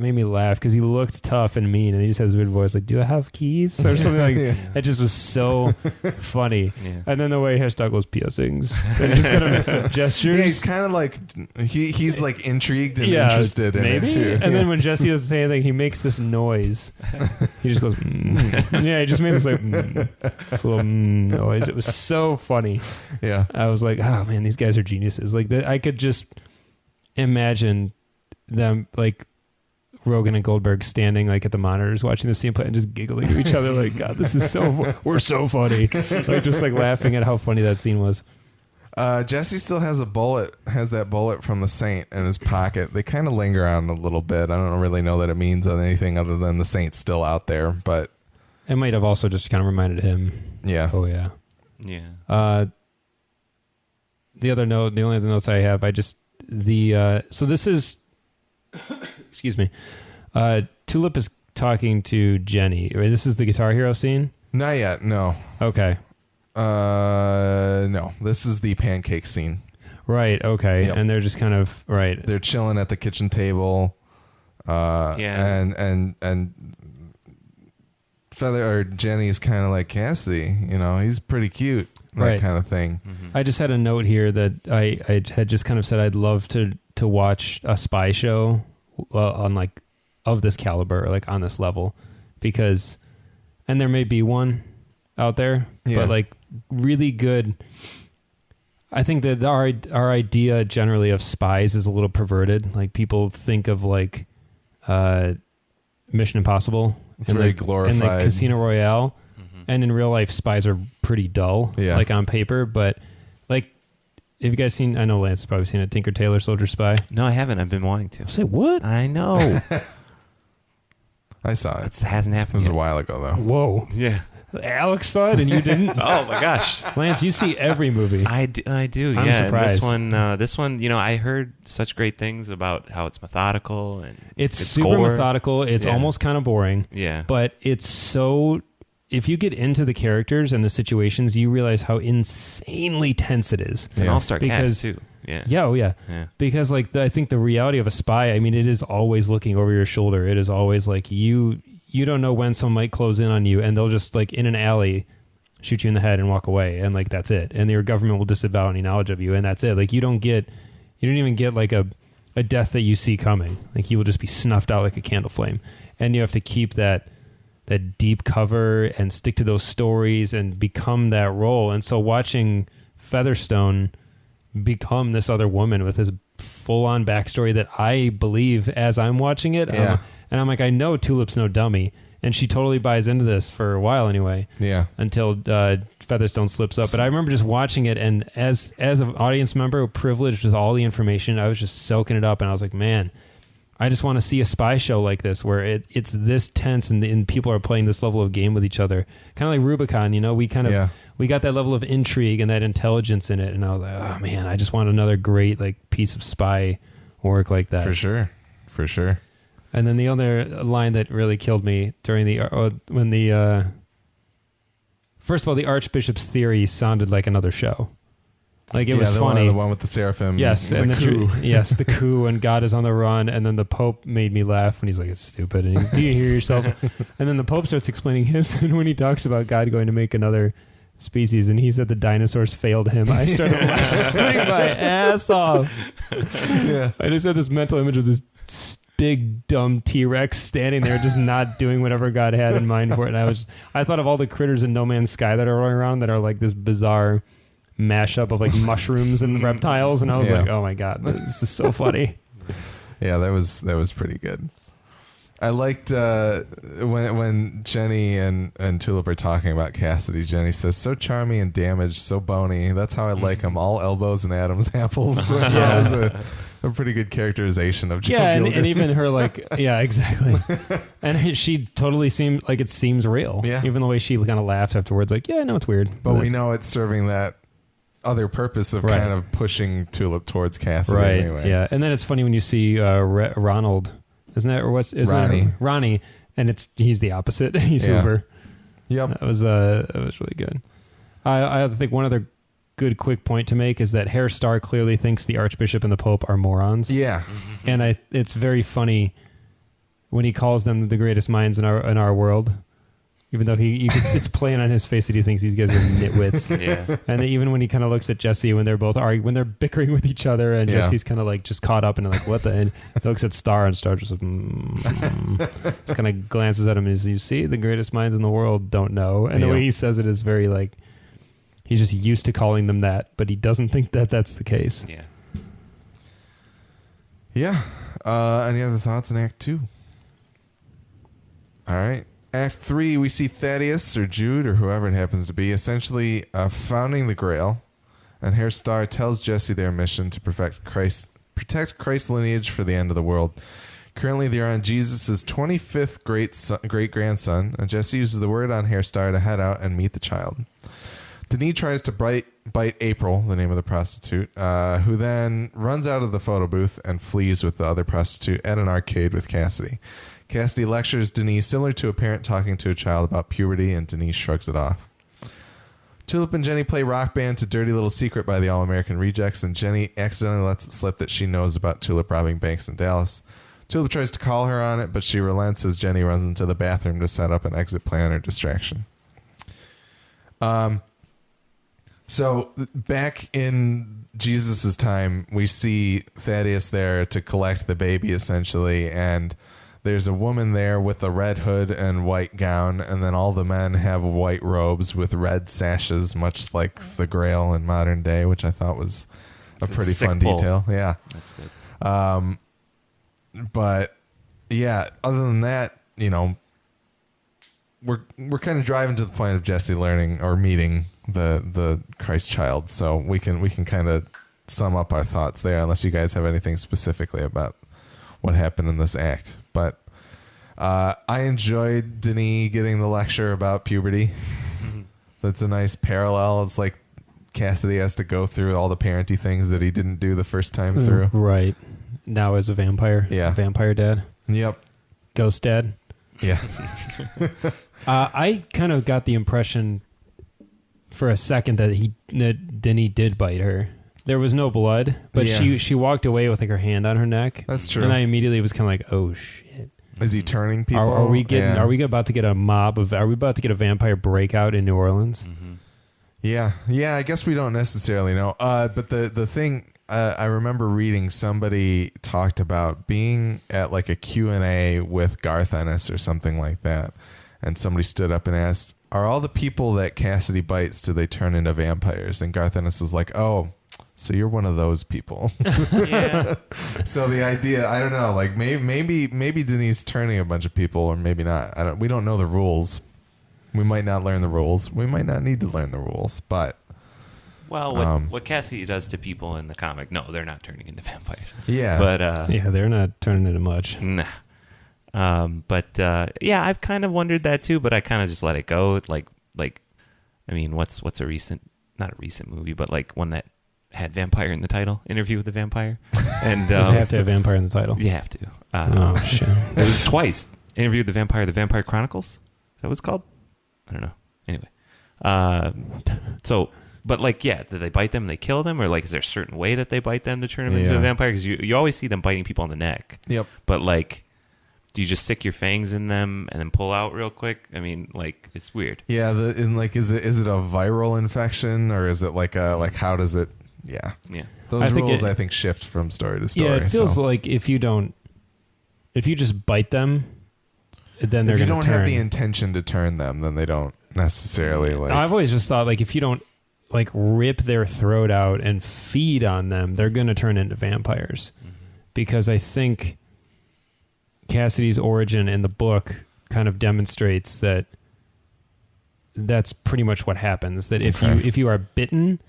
made me laugh because he looked tough and mean, and he just has a weird voice like, "Do I have keys?" or something like. Yeah. That just was so funny. Yeah. And then the way Herr Starr goes piercings and just kind of gestures. Yeah, he's kind of like he's like intrigued and interested in maybe? it too. And then when Jesse doesn't say anything, he makes this noise. He just goes, yeah, he just made this like this little noise. It was so funny. Yeah. I was like, oh man, these guys are geniuses. Like I could just imagine them like Rogan and Goldberg standing like at the monitors watching the scene play and just giggling to each other like, God, this is we're so funny. Like just like laughing at how funny that scene was. Jesse still has that bullet from the Saint in his pocket. They kind of linger on a little bit. I don't really know that it means anything other than the Saint's still out there, but it might have also just kind of reminded him. Yeah. Oh yeah. Yeah. The only other notes I have, so this is, excuse me, Tulip is talking to Jenny. Right? This is the Guitar Hero scene? Not yet, no. Okay. No. This is the pancake scene. Right, okay. Yep. And they're just kind of, right. They're chilling at the kitchen table. Yeah. And Jenny's kind of like, Cassidy, he's pretty cute. That Right. kind of thing. Mm-hmm. I just had a note here that I had just kind of said I'd love to watch a spy show on like of this caliber, like on this level, because, and there may be one out there, but like really good. I think that our idea generally of spies is a little perverted. Like people think of like Mission Impossible. It's very glorified. And like Casino Royale. And in real life, spies are pretty dull, like on paper. But like, have you guys seen? I know Lance has probably seen it. Tinker Tailor Soldier Spy. No, I haven't. I've been wanting to. Say what? I know. I saw it. It hasn't It happened. was yet. a while ago, though. Whoa! Yeah. Alex saw it and you didn't. Oh my gosh. Lance, you see every movie. I do. I'm yeah. surprised. This one, I heard such great things about how it's methodical and It's its super score. methodical. It's almost kind of boring. Yeah. But it's so. If you get into the characters and the situations, you realize how insanely tense it is. It's an all-star Because- cast too. Yeah. Yeah, oh yeah. Yeah. Because like I think the reality of a spy, I mean, it is always looking over your shoulder. It is always like you don't know when someone might close in on you, and they'll just like in an alley shoot you in the head and walk away, and like that's it. And your government will disavow any knowledge of you, and that's it. Like you don't even get like a a death that you see coming. Like he will just be snuffed out like a candle flame, and you have to keep that deep cover and stick to those stories and become that role. And so watching Featherstone become this other woman with his full-on backstory that I believe as I'm watching it, Yeah. And I'm like, I know Tulip's no dummy, and she totally buys into this for a while anyway. Yeah. Until Featherstone slips up. But I remember just watching it, and as an audience member privileged with all the information, I was just soaking it up, and I was like, man, I just want to see a spy show like this where it's this tense and people are playing this level of game with each other. Kind of like Rubicon, we we got that level of intrigue and that intelligence in it, and I was like, oh man, I just want another great piece of spy work like that. For sure. And then the other line that really killed me during first of all, the Archbishop's theory sounded like another show. Like it was funny. The one with the seraphim. Yes, and the coup. Yes, the coup, and God is on the run. And then the Pope made me laugh when he's like, "It's stupid." And do you hear yourself? And then the Pope starts explaining his, and when he talks about God going to make another species, and he said the dinosaurs failed him, I started laughing my ass off. Yeah. I just had this mental image of this big dumb T-Rex standing there just not doing whatever God had in mind for it. And I thought of all the critters in No Man's Sky that are rolling around that are like this bizarre mashup of like mushrooms and reptiles, and I was like, oh my God, this is so funny. Yeah, that was pretty good. I liked when Jenny and Tulip are talking about Cassidy. Jenny says, "So charming and damaged, so bony. That's how I like him. All elbows and Adam's apples." So that was a pretty good characterization of Joe Gilgan. And even her exactly. And she totally seemed like it seems real. Yeah. Even the way she kind of laughed afterwards, like, yeah, no, it's weird. But we know it's serving that other purpose of kind of pushing Tulip towards Cassidy anyway. Yeah. And then it's funny when you see Ronald. Isn't that or what's Ronnie? Ronnie, and he's the opposite. He's Hoover. Yep, that was really good. I think one other good quick point to make is that Herr Starr clearly thinks the Archbishop and the Pope are morons. Yeah, and it's very funny when he calls them the greatest minds in our world. Even though it's playing on his face that he thinks these guys are nitwits. Yeah. And even when he kind of looks at Jesse when they're both arguing, when they're bickering with each other, and Jesse's kind of like just caught up and like, what the? And he looks at Starr, and Starr just just kind of glances at him and says, "You see, the greatest minds in the world don't know." And the way he says it is very like he's just used to calling them that, but he doesn't think that that's the case. Yeah. Yeah. Any other thoughts in Act 2? All right. Act 3, we see Thaddeus or Jude or whoever it happens to be essentially founding the Grail, and Herr Starr tells Jesse their mission to protect Christ's lineage for the end of the world. Currently, they are on Jesus' 25th great-grandson, and Jesse uses the word on Herr Starr to head out and meet the child. Denis tries to bite April, the name of the prostitute, who then runs out of the photo booth and flees with the other prostitute at an arcade with Cassidy. Cassidy lectures Denis similar to a parent talking to a child about puberty, and Denis shrugs it off. Tulip and Jenny play Rock Band to Dirty Little Secret by the All-American Rejects, and Jenny accidentally lets it slip that she knows about Tulip robbing banks in Dallas. Tulip tries to call her on it, but she relents as Jenny runs into the bathroom to set up an exit plan or distraction. So back in Jesus' time, we see Thaddeus there to collect the baby, essentially, and there's a woman there with a red hood and white gown, and then all the men have white robes with red sashes, much like the Grail in modern day, which I thought was a pretty fun detail. Yeah. That's good. But yeah, other than that, we're kind of driving to the point of Jesse learning or meeting the Christ child, so we can kind of sum up our thoughts there, unless you guys have anything specifically about what happened in this act. But I enjoyed Denis getting the lecture about puberty. That's a nice parallel. It's like Cassidy has to go through all the parenty things that he didn't do the first time through. Right. Now as a vampire. Yeah. Vampire dad. Yep. Ghost dad. Yeah. I kind of got the impression for a second that Denis did bite her. There was no blood, but she walked away with like her hand on her neck. That's true. And I immediately was kind of like, oh shit. Is he turning people? Are we about to get a vampire breakout in New Orleans? Mm-hmm. Yeah. I guess we don't necessarily know. But the thing I remember reading somebody talked about being at like a Q&A with Garth Ennis or something like that. And somebody stood up and asked, are all the people that Cassidy bites, do they turn into vampires? And Garth Ennis was like, oh, so you're one of those people. Yeah. So the idea, I don't know, like maybe Denise turning a bunch of people or maybe not. We don't know the rules. We might not learn the rules. We might not need to learn the rules, but well, what Cassidy does to people in the comic, no, they're not turning into vampires. Yeah. But yeah, they're not turning into much. Nah. Yeah, I've kind of wondered that too, but I kind of just let it go. Like, I mean, what's a recent, not a recent movie, but like one that had vampire in the title, Interview with the Vampire. And Does it have to have vampire in the title? You have to. Oh shit! It was twice. Interview with the Vampire Chronicles. Is that what it's called? I don't know. Anyway, so. But like, yeah, do they bite them and they kill them? Or like, is there a certain way that they bite them to turn them into a vampire? Because you always see them biting people on the neck. Yep. But like, do you just stick your fangs in them and then pull out real quick? I mean, like, it's weird. Yeah. And like, is it a viral infection or is it like how does it? Yeah. Yeah. Those rules I think shift from story to story. Yeah, it feels like if you just bite them, then they're going to turn. If you don't have the intention to turn them, then they don't necessarily like. I've always just thought like if you don't like rip their throat out and feed on them, they're going to turn into vampires. Mm-hmm. Because I think Cassidy's origin in the book kind of demonstrates that that's pretty much what happens. That if you are bitten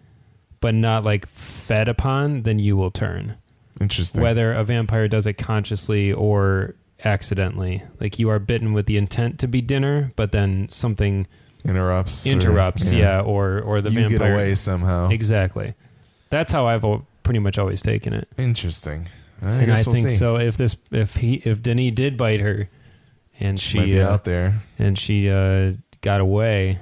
but not like fed upon, then you will turn. Interesting. Whether a vampire does it consciously or accidentally. Like you are bitten with the intent to be dinner, but then something interrupts, or the you vampire get away somehow. Exactly. That's how I've pretty much always taken it. Interesting. I think see. So if Denis did bite her and she might be out there and she got away,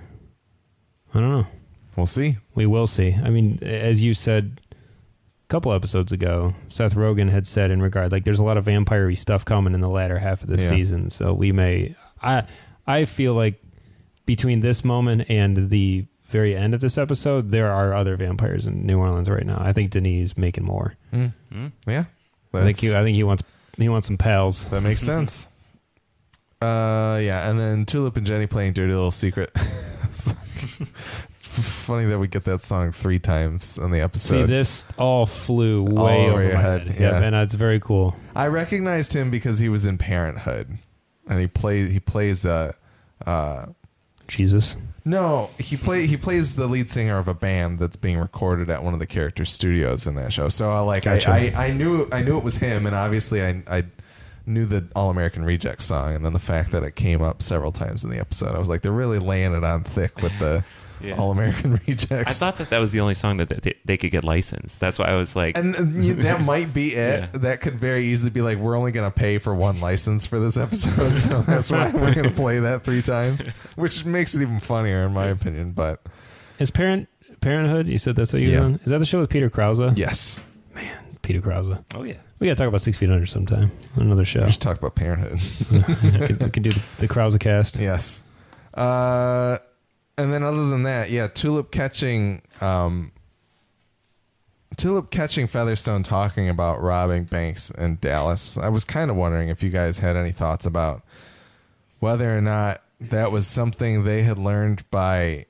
I don't know. We'll see. We will see. I mean, as you said a couple episodes ago, Seth Rogen had said in regard, like there's a lot of vampire-y stuff coming in the latter half of the season. So we may, I feel like between this moment and the very end of this episode, there are other vampires in New Orleans right now. I think Denis is making more. Mm-hmm. Yeah. I think he wants some pals. That makes sense. Yeah, and then Tulip and Jenny playing Dirty Little Secret. Funny that we get that song 3 times in the episode. See, this all flew way over your my head. head. Yeah, and it's very cool. I recognized him because he was in Parenthood, and he plays Jesus. No, he plays the lead singer of a band that's being recorded at one of the characters' studios in that show. So Gotcha. I knew it was him, and obviously I knew the All American Rejects song, and then the fact that it came up several times in the episode, I was like, they're really laying it on thick with the All American Rejects. I thought that was the only song that they could get licensed. That's why I was like, and that might be it. Yeah. That could very easily be like, we're only going to pay for 1 license for this episode, so that's why we're going to play that 3 times, which makes it even funnier in my opinion. But is Parenthood? You said that's what you're doing. Is that the show with Peter Krause? Yes. Man, Peter Krause. Oh yeah. We got to talk about 6 Feet Under sometime. Another show. Just talk about Parenthood. we can do the Krause cast. Yes. And then other than that, Tulip catching Featherstone talking about robbing banks in Dallas. I was kind of wondering if you guys had any thoughts about whether or not that was something they had learned by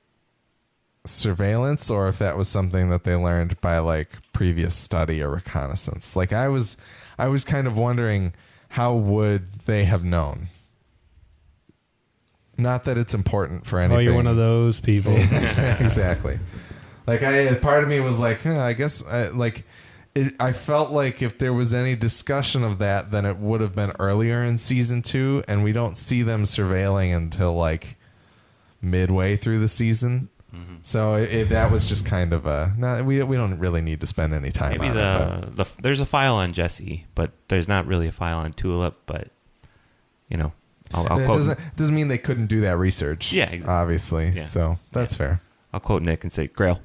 surveillance or if that was something that they learned by like previous study or reconnaissance. Like I was kind of wondering, how would they have known? Not that it's important for anything. Oh, you're one of those people. Exactly. Like part of me was like, I guess I felt like if there was any discussion of that, then it would have been earlier in season 2, and we don't see them surveilling until like midway through the season. Mm-hmm. So that was just kind of we don't really need to spend any time maybe on it. There's a file on Jesse, but there's not really a file on Tulip, but you know. Doesn't mean they couldn't do that research. Yeah, exactly. Obviously. Yeah. So that's fair. I'll quote Nick and say Grail.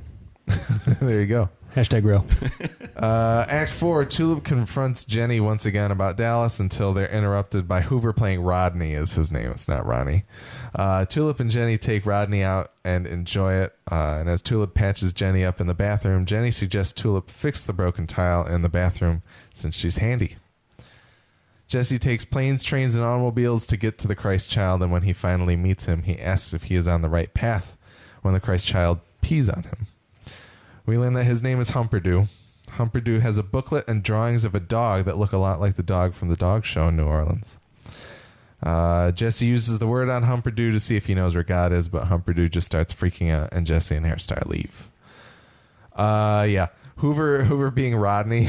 There you go. Hashtag real. Act 4, Tulip confronts Jenny once again about Dallas until they're interrupted by Hoover playing Rodney is his name. It's not Ronnie. Tulip and Jenny take Rodney out and enjoy it. And as Tulip patches Jenny up in the bathroom, Jenny suggests Tulip fix the broken tile in the bathroom since she's handy. Jesse takes planes, trains, and automobiles to get to the Christ child, and when he finally meets him, he asks if he is on the right path when the Christ child pees on him. We learn that his name is Humperdoo. Humperdoo has a booklet and drawings of a dog that look a lot like the dog from the dog show in New Orleans. Jesse uses the word on Humperdoo to see if he knows where God is, but Humperdoo just starts freaking out, and Jesse and Herr Starr leave. Hoover being Rodney,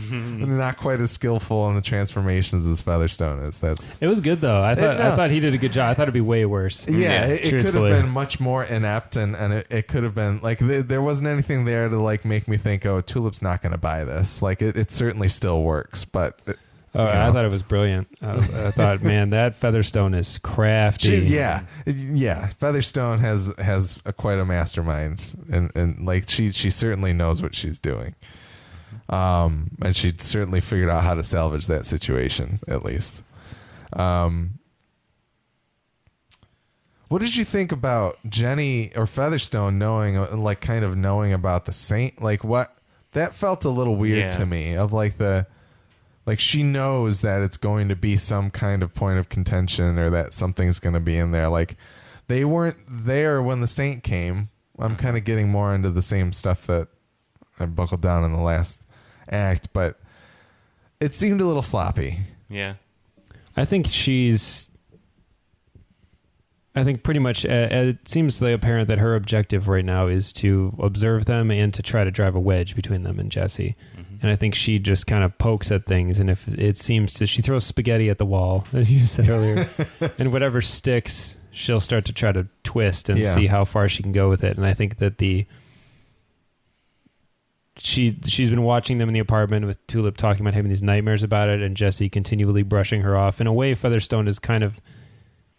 not quite as skillful in the transformations as Featherstone is. It was good though. I thought he did a good job. I thought it'd be way worse. Yeah, it could have been much more inept, and it could have been like there wasn't anything there to like make me think, oh, Tulip's not going to buy this. Like it certainly still works, but. I thought it was brilliant. I thought, man, that Featherstone is crafty. Featherstone has quite a mastermind, and like she certainly knows what she's doing. And she certainly figured out how to salvage that situation, at least. What did you think about Jenny or Featherstone knowing about the saint? Like what that felt a little weird to me of like she knows that it's going to be some kind of point of contention or that something's going to be in there. Like they weren't there when the saint came. I'm kind of getting more into the same stuff that I buckled down in the last act, but it seemed a little sloppy. Yeah. I think pretty much it seems like apparent that her objective right now is to observe them and to try to drive a wedge between them and Jesse. Mm-hmm. And I think she just kind of pokes at things, and if it seems to, she throws spaghetti at the wall, as you said earlier, and whatever sticks, she'll start to try to twist and see how far she can go with it. And I think that she's been watching them in the apartment with Tulip talking about having these nightmares about it, and Jesse continually brushing her off. In a way, Featherstone is kind of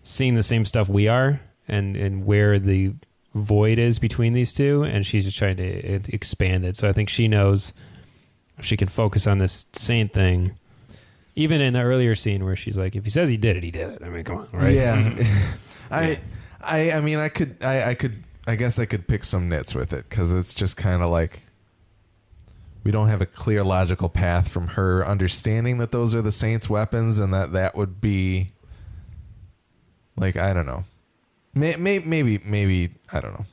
seeing the same stuff we are, and where the void is between these two, and she's just trying to expand it. So I think she knows if she can focus on this saint thing, even in the earlier scene where she's like, if he says he did it, he did it. I mean, come on, right? Yeah. I mean, I guess I could pick some nits with it, because it's just kind of like we don't have a clear logical path from her understanding that those are the saint's weapons, and that would be like, I don't know. Maybe I don't know.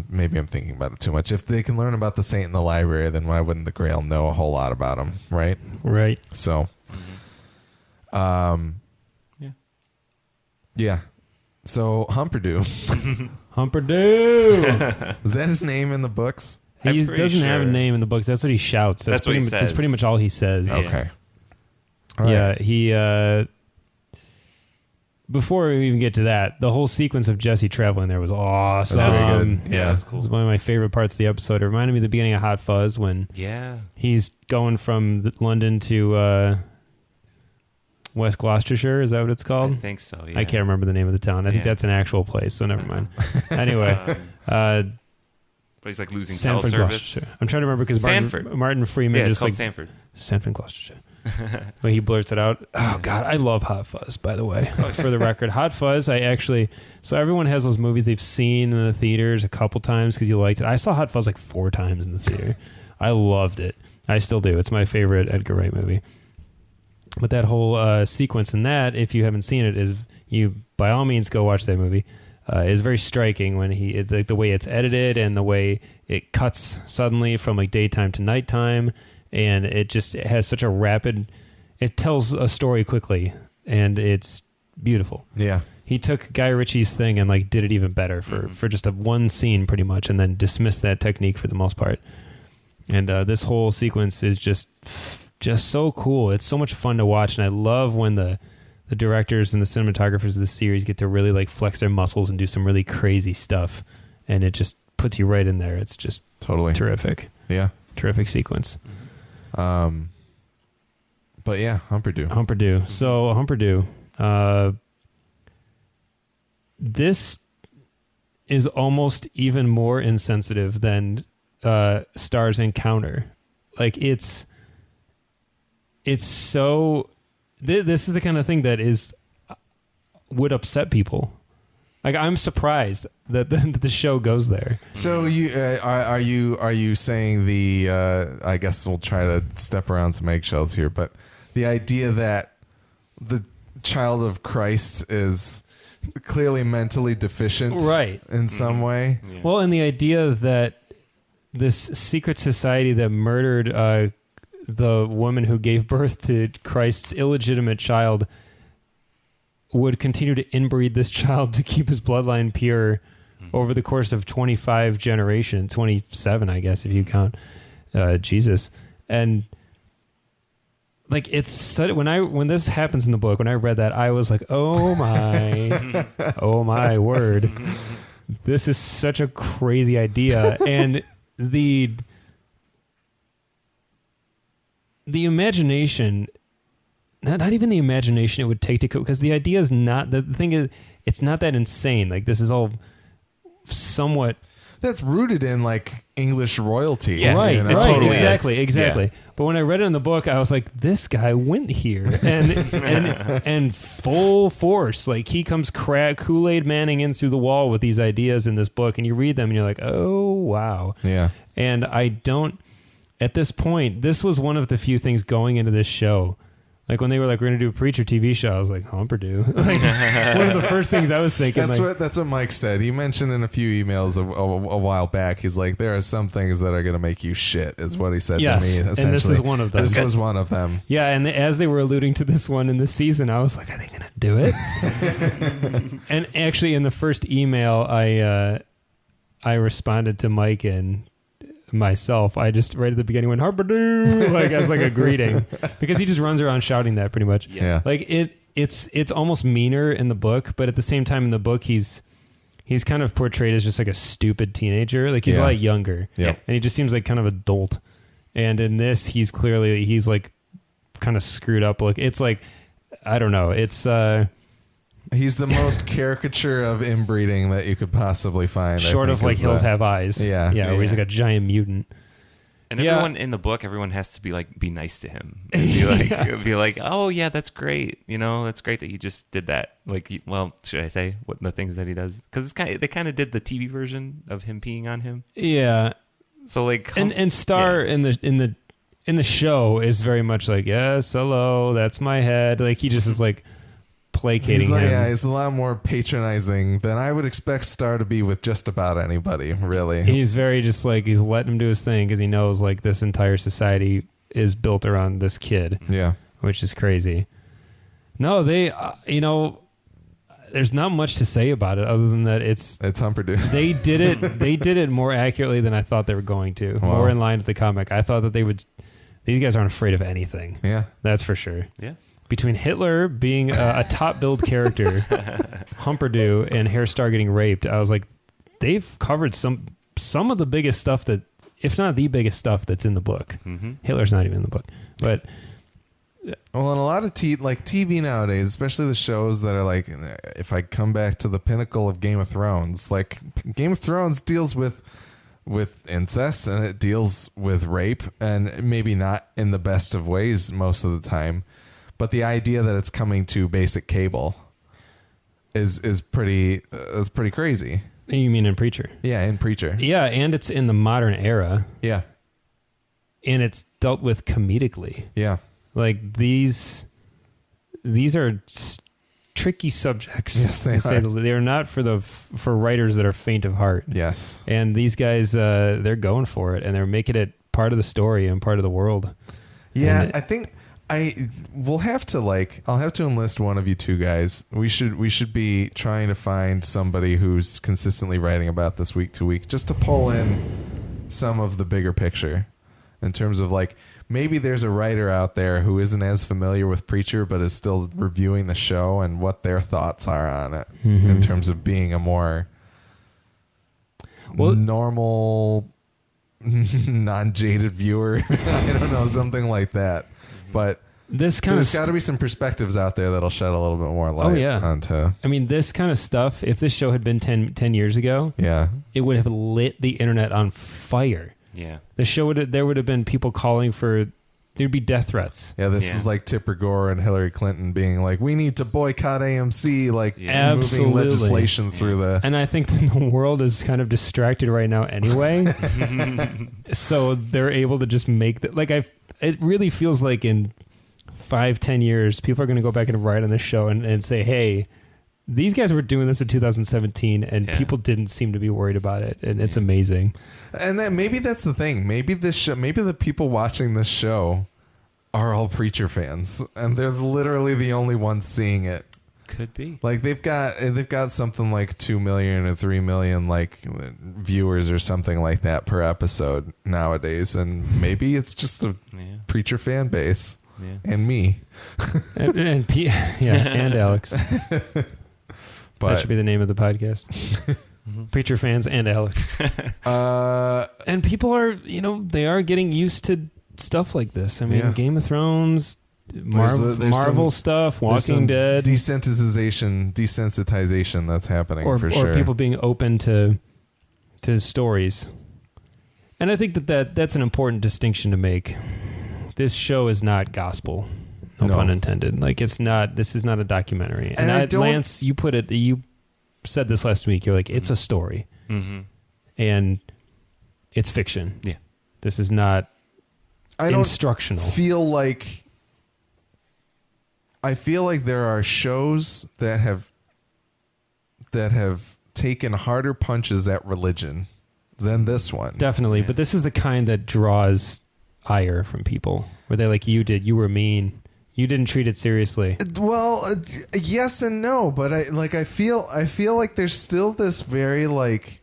Maybe I'm thinking about it too much. If they can learn about the saint in the library, then why wouldn't the Grail know a whole lot about him, right? Right. So, yeah. So Humperdoo. Humperdoo. Was that his name in the books? He doesn't have a name in the books. That's what he shouts. That's what he says. That's pretty much all he says. Okay. Yeah. He. Before we even get to that, the whole sequence of Jesse traveling there was awesome. That's good. Yeah, that's cool. It was one of my favorite parts of the episode. It reminded me of the beginning of Hot Fuzz when he's going from London to West Gloucestershire. Is that what it's called? I think so, yeah. I can't remember the name of the town. I think that's an actual place, so never mind. Anyway. But he's like losing cell service. I'm trying to remember because Martin Freeman just like Sanford. Sanford, Gloucestershire. When he blurts it out. Oh God, I love Hot Fuzz, by the way. For the record, Hot Fuzz, so everyone has those movies they've seen in the theaters a couple times because you liked it. I saw Hot Fuzz like 4 times in the theater. I loved it. I still do. It's my favorite Edgar Wright movie. But that whole sequence in that, if you haven't seen it, is you by all means go watch that movie. Is very striking when the way it's edited and the way it cuts suddenly from like daytime to nighttime. And it has such a rapid, it tells a story quickly, and it's beautiful. Yeah. He took Guy Ritchie's thing and like did it even better for just one scene pretty much, and then dismissed that technique for the most part. And this whole sequence is just so cool. It's so much fun to watch, and I love when the directors and the cinematographers of the series get to really like flex their muscles and do some really crazy stuff, and it just puts you right in there. It's just totally terrific. Yeah. Terrific sequence. But yeah, Humperdoo. So Humperdoo, this is almost even more insensitive than Starr's encounter. Like it's so. This is the kind of thing that would upset people. Like I'm surprised that the show goes there. So you are you saying the I guess we'll try to step around some eggshells here, but the idea that the child of Christ is clearly mentally deficient, right, in some way. Yeah. Well, and the idea that this secret society that murdered the woman who gave birth to Christ's illegitimate child would continue to inbreed this child to keep his bloodline pure over the course of 25 generations, 27, I guess, if you count Jesus. And like when this happens in the book, when I read that, I was like, oh my word, this is such a crazy idea. And the imagination, not even the imagination it would take to cook, because the idea is not, the thing is, it's not that insane. Like this is all somewhat that's rooted in like English royalty. Yeah, right, you know? right, totally exactly. Yeah. But when I read it in the book, I was like, this guy went here and full force. Like he comes Kool-Aid Manning in through the wall with these ideas in this book, and you read them and you're like, oh wow. Yeah. And at this point, this was one of the few things going into this show. Like when they were like, we're going to do a Preacher TV show, I was like, Humperdoo. Like one of the first things I was thinking. That's what Mike said. He mentioned in a few emails a while back. He's like, there are some things that are going to make you shit, is what he said to me. Essentially, and this is one of them. This was one of them. Yeah, and as they were alluding to this one in this season, I was like, are they going to do it? And actually, in the first email, I responded to Mike and myself. I just right at the beginning went Humperdoo, like as like a greeting, because he just runs around shouting that pretty much. Yeah. Like it's almost meaner in the book, but at the same time in the book he's kind of portrayed as just like a stupid teenager. Like he's a lot younger. Yeah. And he just seems like kind of adult. And in this he's like kind of screwed up. Like it's like, I don't know. It's he's the most caricature of inbreeding that you could possibly find. Short of like Hills Have Eyes. Yeah. Where he's like a giant mutant. And everyone in the book, everyone has to be nice to him. And be like, oh yeah, that's great. You know, that's great that you just did that. Like, well, should I say what the things that he does? Because they kind of did the TV version of him peeing on him. Yeah. So like, and Starr in the show is very much like, yes, hello, that's my head. Like he just is like placating him. Yeah, he's a lot more patronizing than I would expect Starr to be with just about anybody, really. He's very just like, he's letting him do his thing because he knows like this entire society is built around this kid. Yeah. Which is crazy. No, they, there's not much to say about it other than that it's Humperdoo. They did it more accurately than I thought they were going to. Wow. More in line with the comic. I thought that these guys aren't afraid of anything. Yeah. That's for sure. Yeah. Between Hitler being a top billed character, Humperdoo, and Herr Starr getting raped, I was like, they've covered some of the biggest stuff that, if not the biggest stuff that's in the book. Mm-hmm. Hitler's not even in the book, but well, and a lot of TV nowadays, especially the shows that are like, if I come back to the pinnacle of Game of Thrones, like Game of Thrones deals with incest and it deals with rape, and maybe not in the best of ways most of the time. But the idea that it's coming to basic cable is pretty crazy. You mean in Preacher? Yeah, in Preacher. Yeah, and it's in the modern era. Yeah. And it's dealt with comedically. Yeah. Like these are tricky subjects. Yes, they are. They're not for writers that are faint of heart. Yes. And these guys, they're going for it, and they're making it part of the story and part of the world. Yeah, and I think I'll have to enlist one of you two guys. We should be trying to find somebody who's consistently writing about this week to week, just to pull in some of the bigger picture in terms of like, maybe there's a writer out there who isn't as familiar with Preacher but is still reviewing the show and what their thoughts are on it in terms of being a more normal, non-jaded viewer. I don't know, something like that. But there's got to be some perspectives out there that'll shed a little bit more light onto. I mean, this kind of stuff, if this show had been 10 years ago, yeah, it would have lit the internet on fire. Yeah. The show there would have been people calling for. There'd be death threats. Yeah, this is like Tipper Gore and Hillary Clinton being like, we need to boycott AMC, like moving legislation through the... And I think that the world is kind of distracted right now anyway. So they're able to just make... it really feels like in 5-10 years, people are going to go back and write on this show and say, hey, these guys were doing this in 2017 and people didn't seem to be worried about it. And it's amazing. And then maybe that's the thing. Maybe the people watching this show are all Preacher fans, and they're literally the only ones seeing it. Could be. Like they've got something like 2 million or 3 million like viewers or something like that per episode nowadays, and maybe it's just a Preacher fan base. Yeah. And me. and Alex. But, that should be the name of the podcast. Preacher fans and Alex. And people are, they are getting used to stuff like this. I mean, Game of Thrones, Marvel stuff, Walking Dead. Desensitization that's happening for sure. Or people being open to stories. And I think that's an important distinction to make. This show is not gospel. No pun intended. Like this is not a documentary. And Lance, you said this last week. You're like, it's a story. Mm-hmm. And it's fiction. Yeah. This is not instructional. I feel like there are shows that have taken harder punches at religion than this one. Definitely. But this is the kind that draws ire from people where they're like, you were mean. You didn't treat it seriously. Well, yes and no, but I feel like there's still this very like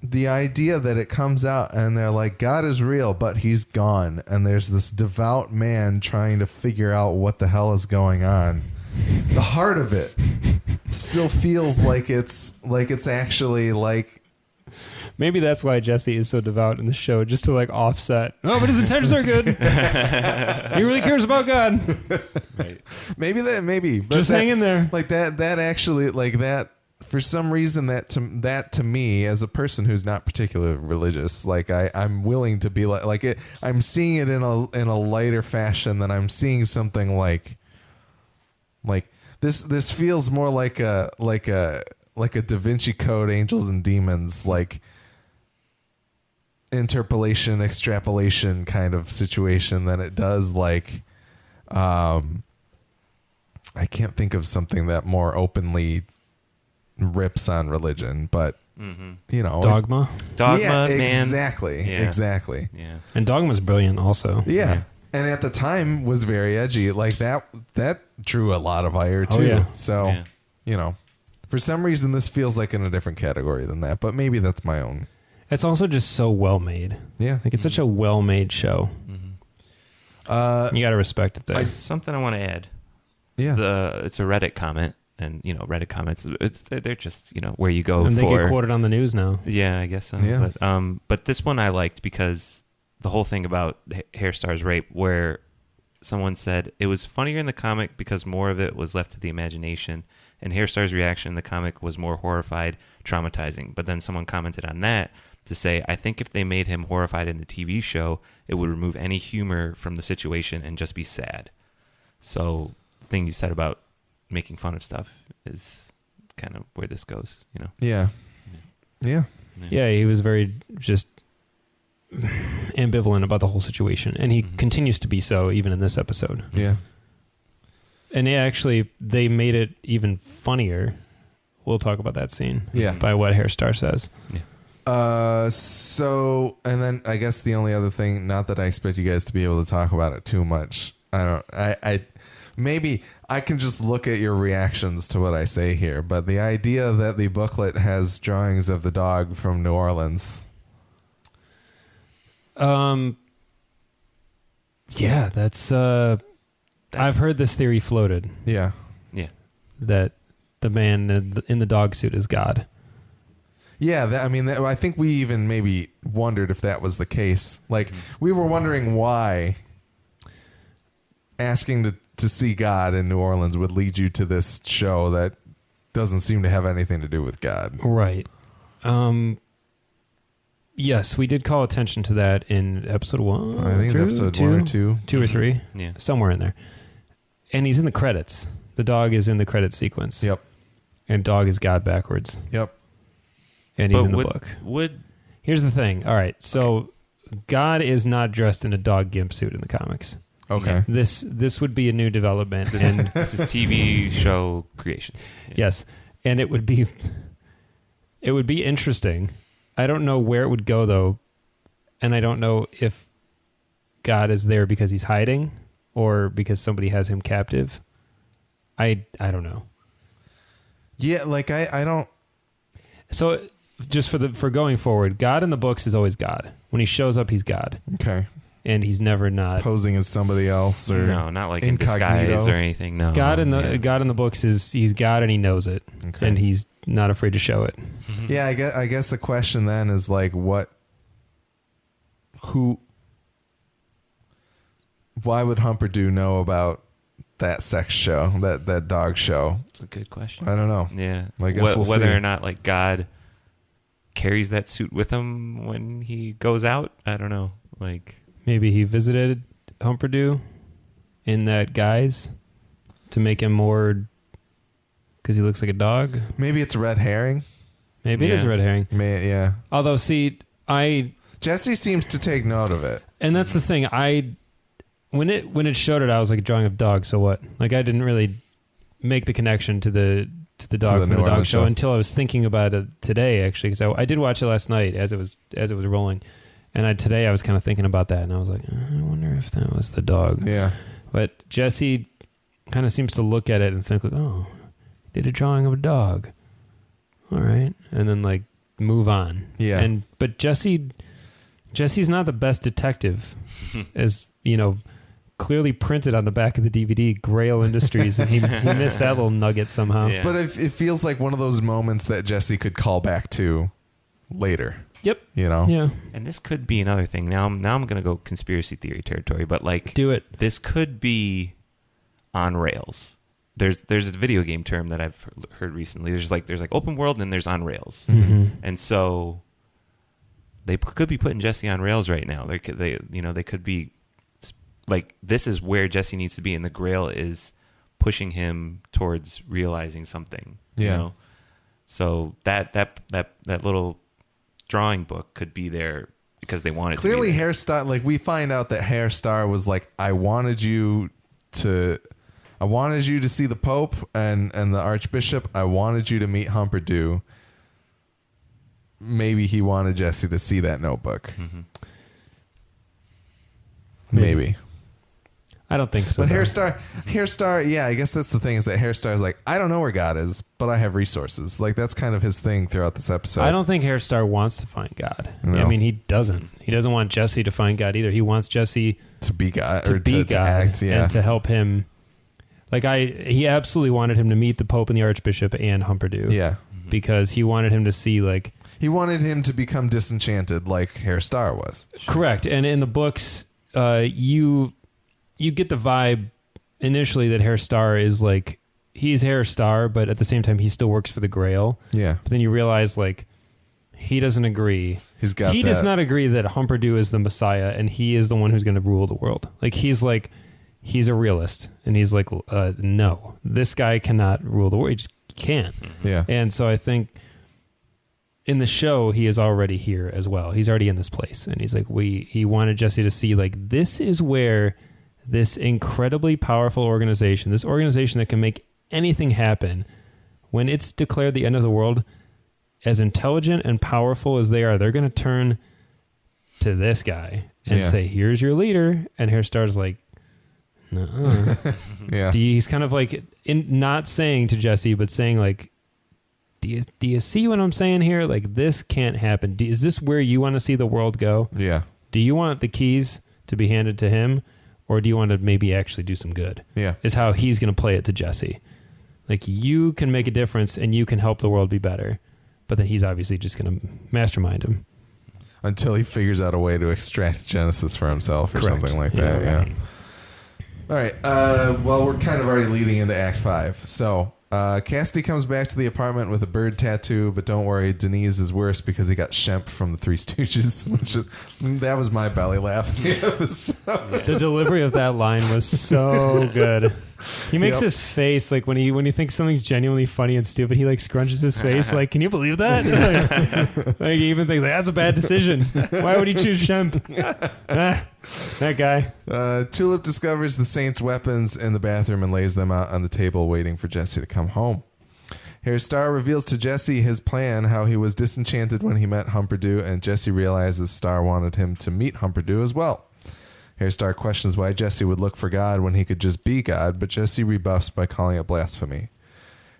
the idea that it comes out and they're like, God is real, but he's gone, and there's this devout man trying to figure out what the hell is going on. The heart of it still feels like it's actually like. Maybe that's why Jesse is so devout in the show, just to like offset. Oh, but his intentions are good. He really cares about God. Right. Maybe. But just hang in there. Like that actually, like that, for some reason, that to me, as a person who's not particularly religious, like I'm willing to be like it. I'm seeing it in a lighter fashion than I'm seeing something like this feels more like a Da Vinci Code, Angels and Demons, like interpolation, extrapolation kind of situation than it does like I can't think of something that more openly rips on religion, but Dogma. Yeah, exactly. Man. Exactly. Yeah. And Dogma's brilliant also. Yeah. And at the time was very edgy. Like that drew a lot of ire too. Yeah. So, for some reason this feels like in a different category than that, but maybe that's my own. It's also just so well made. Yeah. Like it's such a well made show. Mm-hmm. You got to respect it there. Something I want to add. Yeah. It's a Reddit comment, and Reddit comments, they're just, where you go and for. They get quoted on the news now. Yeah, I guess so. Yeah. But this one I liked because the whole thing about Herr Starr's rape, where someone said it was funnier in the comic because more of it was left to the imagination, and Herr Starr's reaction in the comic was more horrified, traumatizing. But then someone commented on that to say, I think if they made him horrified in the TV show, it would remove any humor from the situation and just be sad. So the thing you said about making fun of stuff is kind of where this goes, Yeah. Yeah. Yeah, he was very just ambivalent about the whole situation, and he continues to be so even in this episode. Yeah. And they made it even funnier. We'll talk about that scene. Yeah. By what Herr Starr says. Yeah. So, and then I guess the only other thing, not that I expect you guys to be able to talk about it too much. Maybe I can just look at your reactions to what I say here, but the idea that the booklet has drawings of the dog from New Orleans. Yeah, that's I've heard this theory floated. Yeah. Yeah. That the man in the dog suit is God. Yeah, I think we even maybe wondered if that was the case. Like, we were wondering why asking to see God in New Orleans would lead you to this show that doesn't seem to have anything to do with God. Right. Yes, we did call attention to that in episode 1. I think it's episode 1 or 2. 2 or 3. Yeah. Somewhere in there. And he's in the credits. The dog is in the credit sequence. Yep. And dog is God backwards. Yep. And he's in the book. Here's the thing. All right. So God is not dressed in a dog gimp suit in the comics. Okay. This would be a new development. This is TV show creation. Yeah. Yes. And it would be interesting. I don't know where it would go though. And I don't know if God is there because he's hiding or because somebody has him captive. I don't know. Yeah, like I don't. So just for going forward, God in the books is always God. When he shows up, he's God. Okay. And he's never not posing as somebody else or no, not like incognito. in disguise or anything. No. God in the books he's God and he knows it. Okay. And he's not afraid to show it. Yeah, I guess the question then is like why would Humperdoo know about that sex show, that dog show? It's a good question. I don't know. Yeah. I guess we'll whether see. or not like God carries that suit with him when he goes out, I don't know. Like maybe he visited Humperdoo in that guise to make him more because he looks like a dog. Maybe it's a red herring. Maybe it is a red herring. Yeah. Although, see, Jesse seems to take note of it, and that's the thing. When it showed it, I was like drawing a dog. So what? Like I didn't really make the connection to the dog from the dog show until I was thinking about it today. Actually, because I did watch it last night as it was rolling, and today I was kind of thinking about that, and I was like, I wonder if that was the dog. Yeah. But Jesse kind of seems to look at it and think like, oh, he did a drawing of a dog. All right, and then like move on. Yeah. But Jesse's not the best detective, as you know, clearly printed on the back of the DVD, Grail Industries, and he missed that little nugget somehow. Yeah. But it feels like one of those moments that Jesse could call back to later. Yep. You know? Yeah. And this could be another thing. Now I'm going to go conspiracy theory territory, but like do it. This could be on rails. There's a video game term that I've heard recently. There's like open world and then there's on rails. Mm-hmm. And so they could be putting Jesse on rails right now. They could be like, this is where Jesse needs to be, and the Grail is pushing him towards realizing something. Yeah. You know? So that little drawing book could be there because they wanted clearly to be there. Herr Starr, like we find out that Herr Starr was like, I wanted you to see the Pope and the Archbishop. I wanted you to meet Humperdoo. Maybe he wanted Jesse to see that notebook. Mm-hmm. Maybe. I don't think so. But Herr Starr, yeah, I guess that's the thing, is that Herr Starr is like, I don't know where God is, but I have resources. Like that's kind of his thing throughout this episode. I don't think Herr Starr wants to find God. No. I mean, he doesn't. He doesn't want Jesse to find God either. He wants Jesse to be God to act, yeah, and to help him. Like he absolutely wanted him to meet the Pope and the Archbishop and Humperdoo. Yeah. Because he wanted him to see like he wanted him to become disenchanted like Herr Starr was. Correct. And in the books, you get the vibe initially that Herr Starr is like, he's Herr Starr, but at the same time he still works for the Grail. Yeah. But then you realize like he doesn't agree. He does not agree that Humperdoo is the Messiah and he is the one who's going to rule the world. Like he's a realist and he's like, no, this guy cannot rule the world. He just can't. Yeah. And so I think in the show he is already here as well. He's already in this place, and he's like, he wanted Jesse to see like, this is where this incredibly powerful organization, this organization that can make anything happen, when it's declared the end of the world, as intelligent and powerful as they are, they're going to turn to this guy and say, here's your leader. And Herr Starr's like, nuh-uh. Yeah. He's kind of like not saying to Jesse, but saying like, do you see what I'm saying here? Like, this can't happen. Is this where you want to see the world go? Yeah. Do you want the keys to be handed to him, or do you want to maybe actually do some good? Yeah. Is how he's going to play it to Jesse. Like, you can make a difference and you can help the world be better. But then he's obviously just going to mastermind him. Until he figures out a way to extract Genesis for himself or Correct. something like that. Yeah. Right. All right. Well, we're kind of already leading into Act 5. So Cassidy comes back to the apartment with a bird tattoo, but don't worry, Denise is worse because he got Shemp from the Three Stooges, that was my belly laugh. The delivery of that line was so good. He makes his face like when he thinks something's genuinely funny and stupid, he like scrunches his face like, can you believe that? Like he even thinks like, that's a bad decision. Why would he choose Shemp? That guy. Tulip discovers the Saints' weapons in the bathroom and lays them out on the table, waiting for Jesse to come home. Herr Starr reveals to Jesse his plan, how he was disenchanted when he met Humperdoo, and Jesse realizes Starr wanted him to meet Humperdoo as well. Herr Starr questions why Jesse would look for God when he could just be God, but Jesse rebuffs by calling it blasphemy.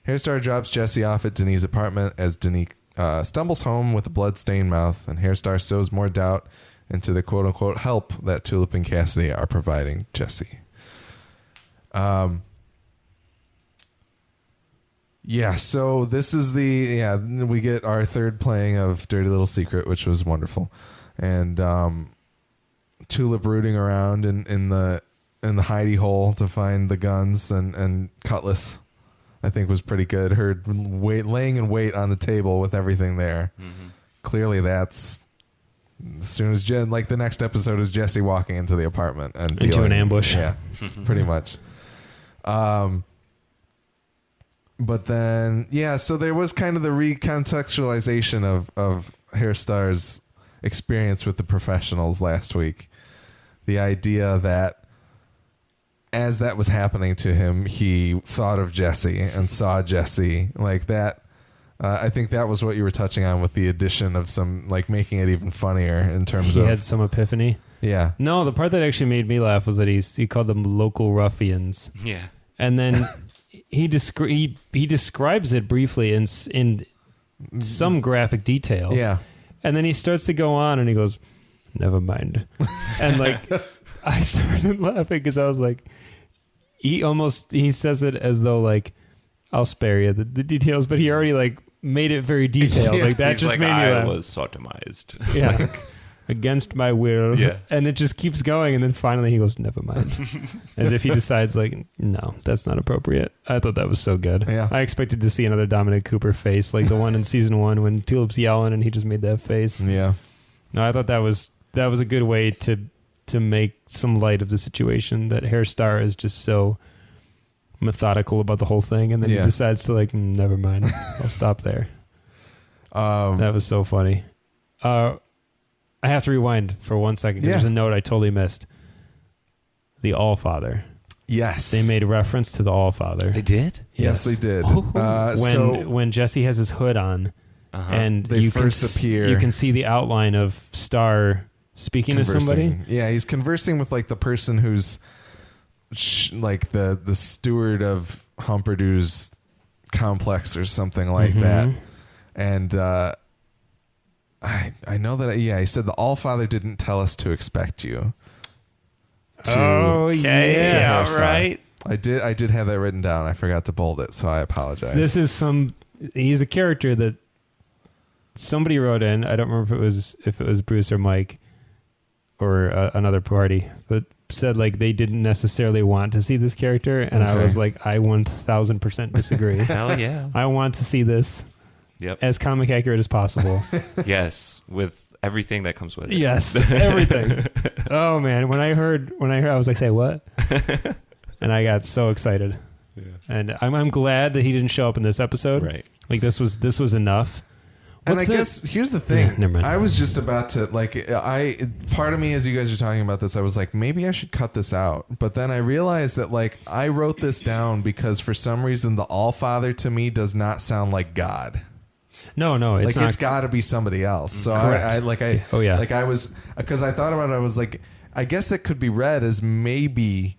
Herr Starr drops Jesse off at Denise's apartment as Denise stumbles home with a blood-stained mouth, and Herr Starr sows more doubt into the quote-unquote help that Tulip and Cassidy are providing Jesse. So this is we get our third playing of Dirty Little Secret, which was wonderful. And Tulip rooting around in the hidey hole to find the guns and cutlass, I think was pretty good. Her laying in wait on the table with everything there. Mm-hmm. Clearly that's as soon as the next episode is Jesse walking into the apartment and into an ambush. Yeah, pretty much. But then, so there was kind of the recontextualization of Herr Starr's experience with the professionals last week. The idea that as that was happening to him, he thought of Jesse and saw Jesse like that. I think that was what you were touching on with the addition of some, like, making it even funnier in terms of... He had some epiphany. Yeah. No, the part that actually made me laugh was that he called them local ruffians. Yeah. And then he describes it briefly in some graphic detail. Yeah. And then he starts to go on and he goes, never mind. And like, I started laughing because I was like, he says it as though like, I'll spare you the details, but he already like made it very detailed. Yeah. Like that He's just like, made me laugh. I was sodomized. Yeah. Against my will. Yeah. And it just keeps going. And then finally he goes, never mind. As if he decides like, no, that's not appropriate. I thought that was so good. Yeah. I expected to see another Dominic Cooper face, like the one in season 1 when Tulip's yelling and he just made that face. Yeah. No, I thought that was a good way to make some light of the situation, that Herr Starr is just so methodical about the whole thing. And then he decides to like, never mind. I'll stop there. That was so funny. I have to rewind for 1 second. There's a note I totally missed. The Allfather. Yes. They made a reference to the Allfather. They did? Yes, they did. When Jesse has his hood on and they you first appear. You can see the outline of Starr speaking to somebody. Yeah, he's conversing with like the person who's like the steward of Humperdoo's complex or something like that. And I know that, he said the Allfather didn't tell us to expect you. Yeah, right. I did have that written down. I forgot to bold it, so I apologize. He's a character that somebody wrote in. I don't remember if it was Bruce or Mike or another party, but said like they didn't necessarily want to see this character, and I was like, I 1000% disagree. Hell yeah. I want to see this as comic accurate as possible. Yes, with everything that comes with it. Yes, everything. Oh man, when I heard, I was like, say what? And I got so excited. Yeah. And I'm glad that he didn't show up in this episode. Right. Like this was enough. And I guess here's the thing. Never mind. I was just about to part of me as you guys are talking about this, I was like, maybe I should cut this out. But then I realized that like I wrote this down because for some reason the Allfather to me does not sound like God. No, it's like not. It's got to be somebody else. So because I thought about it, I was like, I guess that could be read as maybe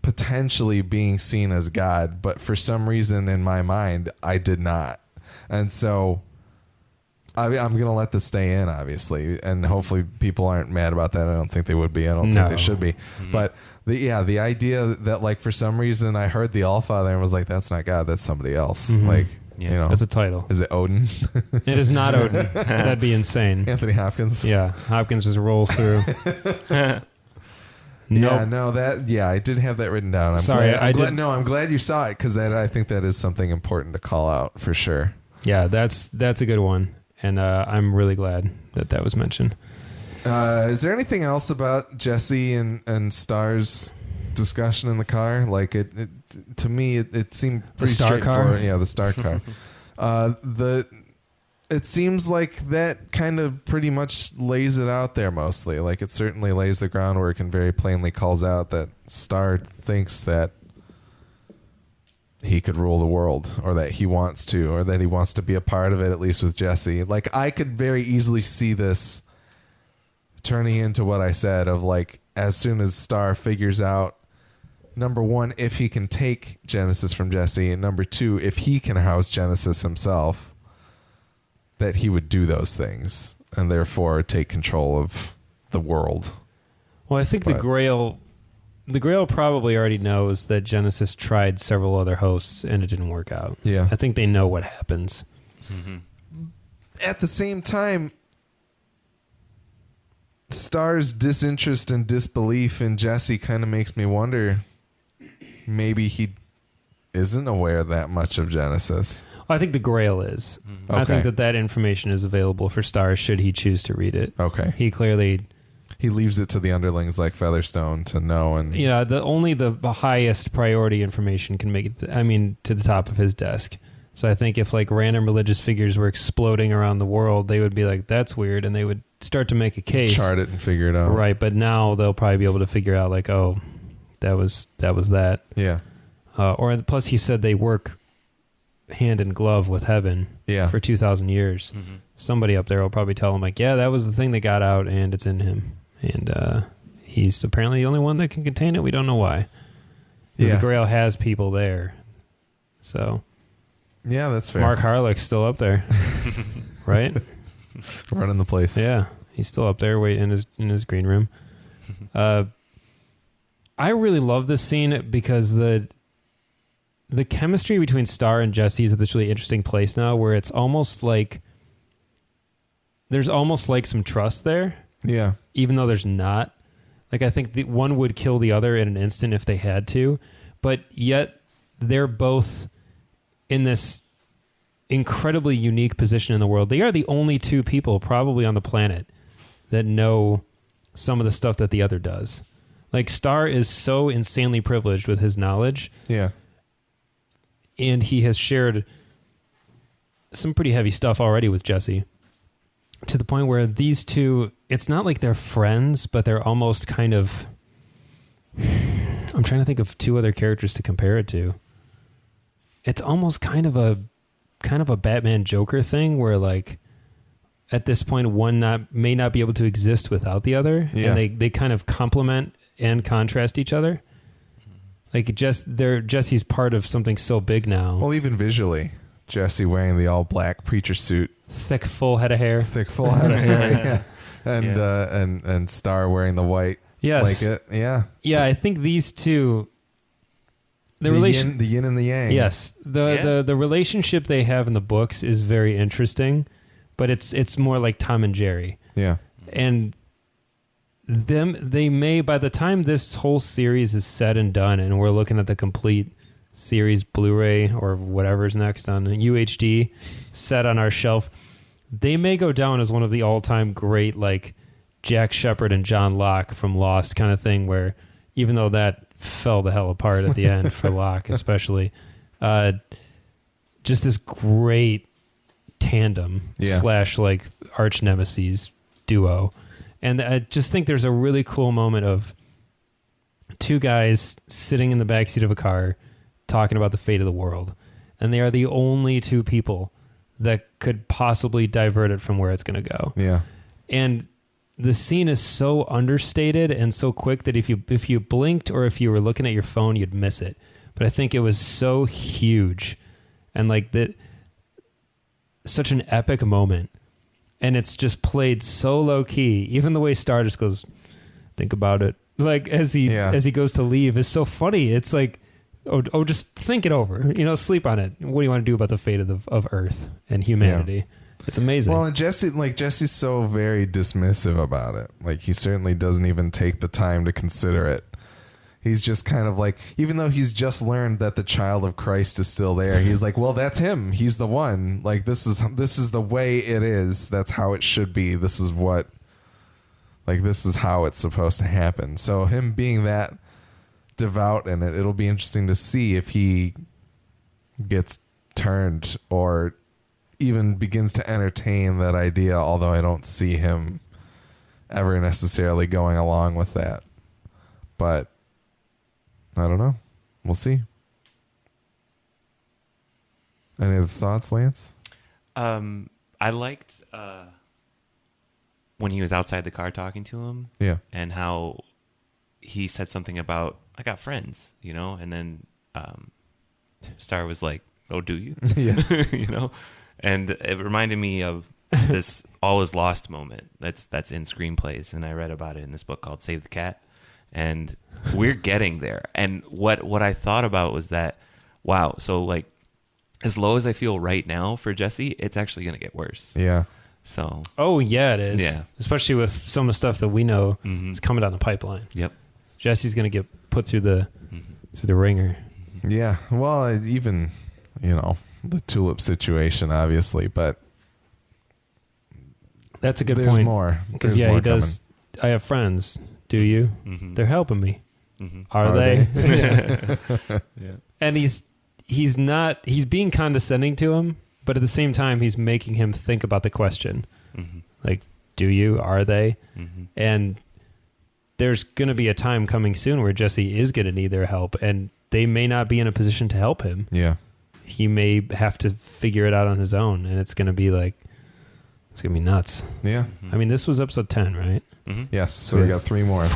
potentially being seen as God, but for some reason in my mind, I did not. And so I'm going to let this stay in, obviously, and hopefully people aren't mad about that. I don't think they would be. I don't think they should be. Mm-hmm. But the idea that like for some reason I heard the Allfather and was like, that's not God, that's somebody else. Mm-hmm. Like, you know, that's a title. Is it Odin? It is not Odin. That'd be insane. Anthony Hopkins. Yeah, Hopkins just rolls through. Yeah, no, I did have that written down. I'm glad you saw it, because I think that is something important to call out for sure. Yeah, that's a good one, and I'm really glad that was mentioned. Is there anything else about Jesse and Starr's discussion in the car? Like to me, it seemed pretty straightforward. Yeah, the Starr car. It seems like that kind of pretty much lays it out there mostly. Like, it certainly lays the groundwork and very plainly calls out that Starr thinks that he could rule the world, or that he wants to, or that he wants to be a part of it, at least with Jesse. Like, I could very easily see this turning into what I said of, like, as soon as Starr figures out, number one, if he can take Genesis from Jesse, and number two, if he can house Genesis himself, that he would do those things and therefore take control of the world. Well, I think the Grail probably already knows that Genesis tried several other hosts and it didn't work out. Yeah. I think they know what happens. Mm-hmm. At the same time, Starr's disinterest and disbelief in Jesse kind of makes me wonder, maybe he isn't aware that much of Genesis. Well, I think the Grail is. Okay. I think that information is available for Starr should he choose to read it. Okay. He leaves it to the underlings like Featherstone to know. And only the highest priority information can make it, to the top of his desk. So I think if, like, random religious figures were exploding around the world, they would be like, that's weird, and they would start to make a case. Chart it and figure it out. Right, but now they'll probably be able to figure out, like, oh, that was that. Yeah. Or plus he said they work hand in glove with heaven for 2,000 years. Mm-hmm. Somebody up there will probably tell him, like, yeah, that was the thing that got out, and it's in him. And he's apparently the only one that can contain it. We don't know why. Because the Grail has people there. So... yeah, that's fair. Mark Harlick's still up there, right? Running the place. Yeah, he's still up there, waiting in his green room. I really love this scene because the chemistry between Starr and Jesse is at this really interesting place now, where it's almost like there's almost like some trust there. Yeah, even though there's not. Like, I think the one would kill the other in an instant if they had to, but yet they're both in this incredibly unique position in the world. They are the only two people probably on the planet that know some of the stuff that the other does. Like, Starr is so insanely privileged with his knowledge. Yeah. And he has shared some pretty heavy stuff already with Jesse, to the point where these two, it's not like they're friends, but they're almost kind of... I'm trying to think of two other characters to compare it to. It's almost kind of a Batman Joker thing where, like, at this point one may not be able to exist without the other, and they kind of complement and contrast each other. Like, Jesse's part of something so big now. Well, even visually, Jesse wearing the all black preacher suit, thick full head of hair, yeah. And Starr wearing the white blanket. Yeah, I think these two. The yin and the yang. Yes, the relationship they have in the books is very interesting, but it's more like Tom and Jerry. Yeah, and they may, by the time this whole series is said and done, and we're looking at the complete series Blu-ray or whatever's next on UHD set on our shelf, they may go down as one of the all-time great, like, Jack Shephard and John Locke from Lost kind of thing, where even though that fell the hell apart at the end for Locke especially, just this great tandem / like arch nemesis duo. And I just think there's a really cool moment of two guys sitting in the backseat of a car talking about the fate of the world, and they are the only two people that could possibly divert it from where it's going to go. Yeah. And the scene is so understated and so quick that if you blinked or if you were looking at your phone, you'd miss it. But I think it was so huge and like that, such an epic moment. And it's just played so low key. Even the way Starr just goes, think about it. Like as he goes to leave is so funny. It's like, just think it over, sleep on it. What do you want to do about the fate of Earth and humanity? It's amazing. Well, and Jesse's so very dismissive about it. Like, he certainly doesn't even take the time to consider it. He's just kind of like, even though he's just learned that the child of Christ is still there, he's like, well, that's him. He's the one. Like, this is the way it is. That's how it should be. This is how it's supposed to happen. So him being that devout in it, it'll be interesting to see if he gets turned or even begins to entertain that idea, although I don't see him ever necessarily going along with that. But I don't know. We'll see. Any other thoughts, Lance? I liked when he was outside the car talking to him. Yeah. And how he said something about, I got friends, and then Starr was like, oh, do you? Yeah. And it reminded me of this all is lost moment that's in screenplays, and I read about it in this book called Save the Cat. And we're getting there. And what I thought about was that, wow, so like as low as I feel right now for Jesse, it's actually going to get worse. Yeah. So. Oh, yeah, it is. Yeah. Especially with some of the stuff that we know is coming down the pipeline. Yep. Jesse's going to get put through the ringer. Yeah. Well, even, the tulip situation, obviously, but that's a good there's point. More. Because, yeah, he does. I have friends. Do you? Mm-hmm. They're helping me. Mm-hmm. Are they? Yeah. And he's being condescending to him, but at the same time, he's making him think about the question. Mm-hmm. Like, do you? Are they? Mm-hmm. And there's going to be a time coming soon where Jesse is going to need their help, and they may not be in a position to help him. Yeah. He may have to figure it out on his own, and it's going to be nuts. Yeah. I mean, this was episode 10, right? Mm-hmm. Yes. So we got 3 more.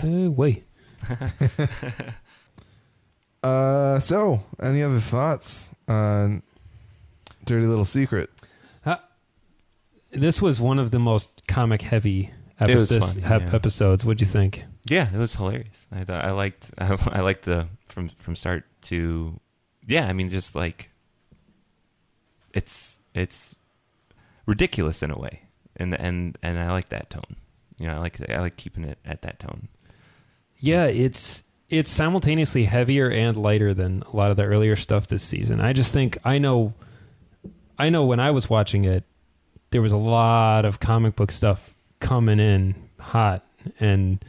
Wait. So, any other thoughts on Dirty Little Secret? This was one of the most comic-heavy episodes. What'd you think? Yeah, it was hilarious. I liked the from start to, yeah. I mean, just like it's ridiculous in a way, and I like that tone. I like keeping it at that tone. Yeah, it's simultaneously heavier and lighter than a lot of the earlier stuff this season. I just think I know when I was watching it, there was a lot of comic book stuff coming in hot, and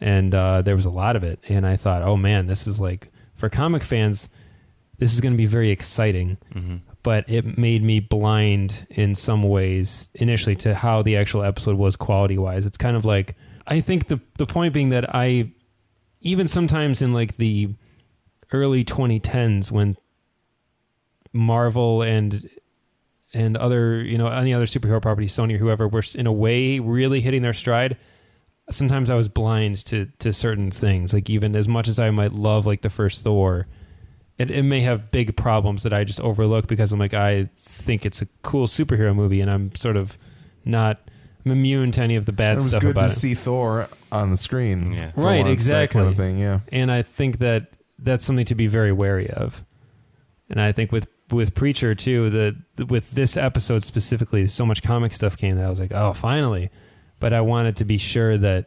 there was a lot of it, and I thought, oh man, this is like, for comic fans, this is going to be very exciting. Mm-hmm. But it made me blind in some ways initially to how the actual episode was quality-wise. It's kind of like, I think the point being that I, even sometimes in like the early 2010s when Marvel and other, any other superhero properties, Sony or whoever, were in a way really hitting their stride, sometimes I was blind to certain things. Like, even as much as I might love like the first Thor, it may have big problems that I just overlook because I'm like, I think it's a cool superhero movie, and I'm sort of I'm immune to any of the bad stuff about it. It was good to see Thor on the screen. Yeah. Right, once, exactly. That kind of thing, yeah. And I think that's something to be very wary of. And I think with Preacher too, with this episode specifically, so much comic stuff came that I was like, oh, finally. But I wanted to be sure that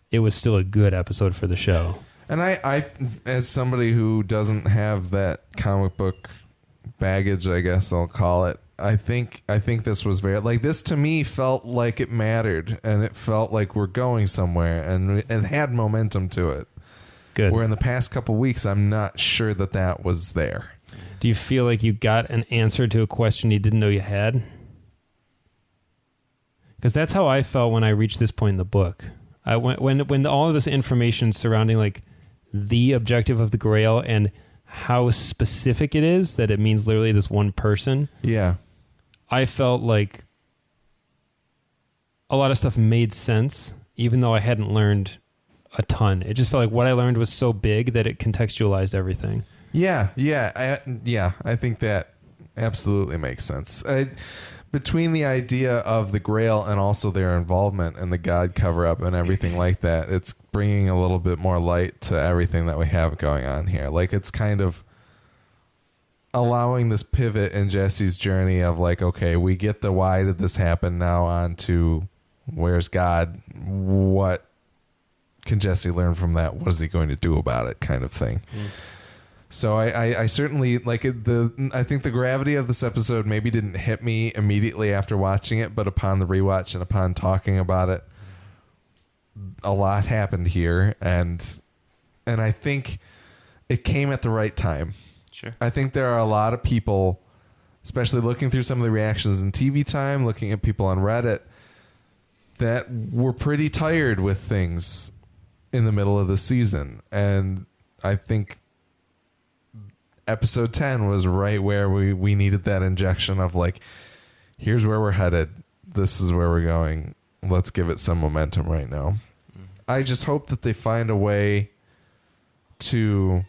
it was still a good episode for the show. And I, as somebody who doesn't have that comic book baggage, I guess I'll call it, I think this was very, like, this to me felt like it mattered, and it felt like we're going somewhere, and it had momentum to it. Good. Where in the past couple weeks, I'm not sure that was there. Do you feel like you got an answer to a question you didn't know you had? Because that's how I felt when I reached this point in the book. When all of this information surrounding like the objective of the Grail and how specific it is that it means literally this one person. Yeah. I felt like a lot of stuff made sense, even though I hadn't learned a ton. It just felt like what I learned was so big that it contextualized everything. Yeah. I think that absolutely makes sense. Between the idea of the Grail and also their involvement in the God cover-up and everything like that, it's bringing a little bit more light to everything that we have going on here. Like, it's kind of allowing this pivot in Jesse's journey of like, okay, we get the why did this happen, now on to where's God? What can Jesse learn from that? What is he going to do about it, kind of thing. So I certainly like it. I think the gravity of this episode maybe didn't hit me immediately after watching it, but upon the rewatch and upon talking about it, a lot happened here, and I think it came at the right time. Sure. I think there are a lot of people, especially looking through some of the reactions in TV Time, looking at people on Reddit, that were pretty tired with things in the middle of the season. And I think episode 10 was right where we needed that injection of like, here's where we're headed. This is where we're going. Let's give it some momentum right now. I just hope that they find a way to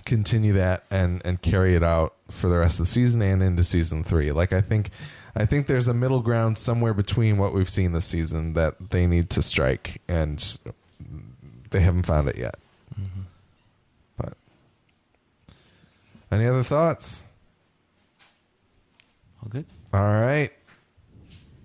continue that and carry it out for the rest of the season and into season 3. Like I think there's a middle ground somewhere between what we've seen this season that they need to strike, and they haven't found it yet. Mm-hmm. But any other thoughts? All good. All right.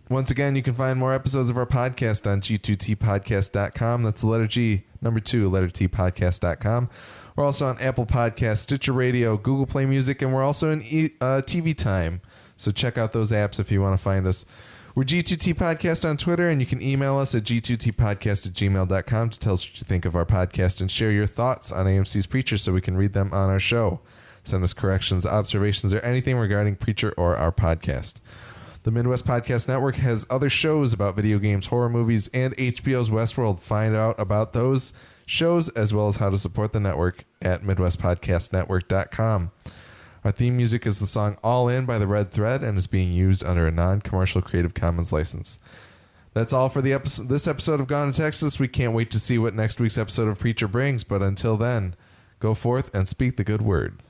Once again, you can find more episodes of our podcast on g2tpodcast.com. That's the letter G, number 2, letter T, podcast.com. We're also on Apple Podcasts, Stitcher Radio, Google Play Music, and we're also in TV Time. So check out those apps if you want to find us. We're G2T Podcast on Twitter, and you can email us at g2tpodcast@gmail.com to tell us what you think of our podcast and share your thoughts on AMC's Preacher so we can read them on our show. Send us corrections, observations, or anything regarding Preacher or our podcast. The Midwest Podcast Network has other shows about video games, horror movies, and HBO's Westworld. Find out about those shows as well as how to support the network at MidwestPodcastNetwork.com. Our theme music is the song All In by The Red Thread and is being used under a non-commercial Creative Commons license. That's all for this episode of Gone to Texas. We can't wait to see what next week's episode of Preacher brings, but until then, go forth and speak the good word.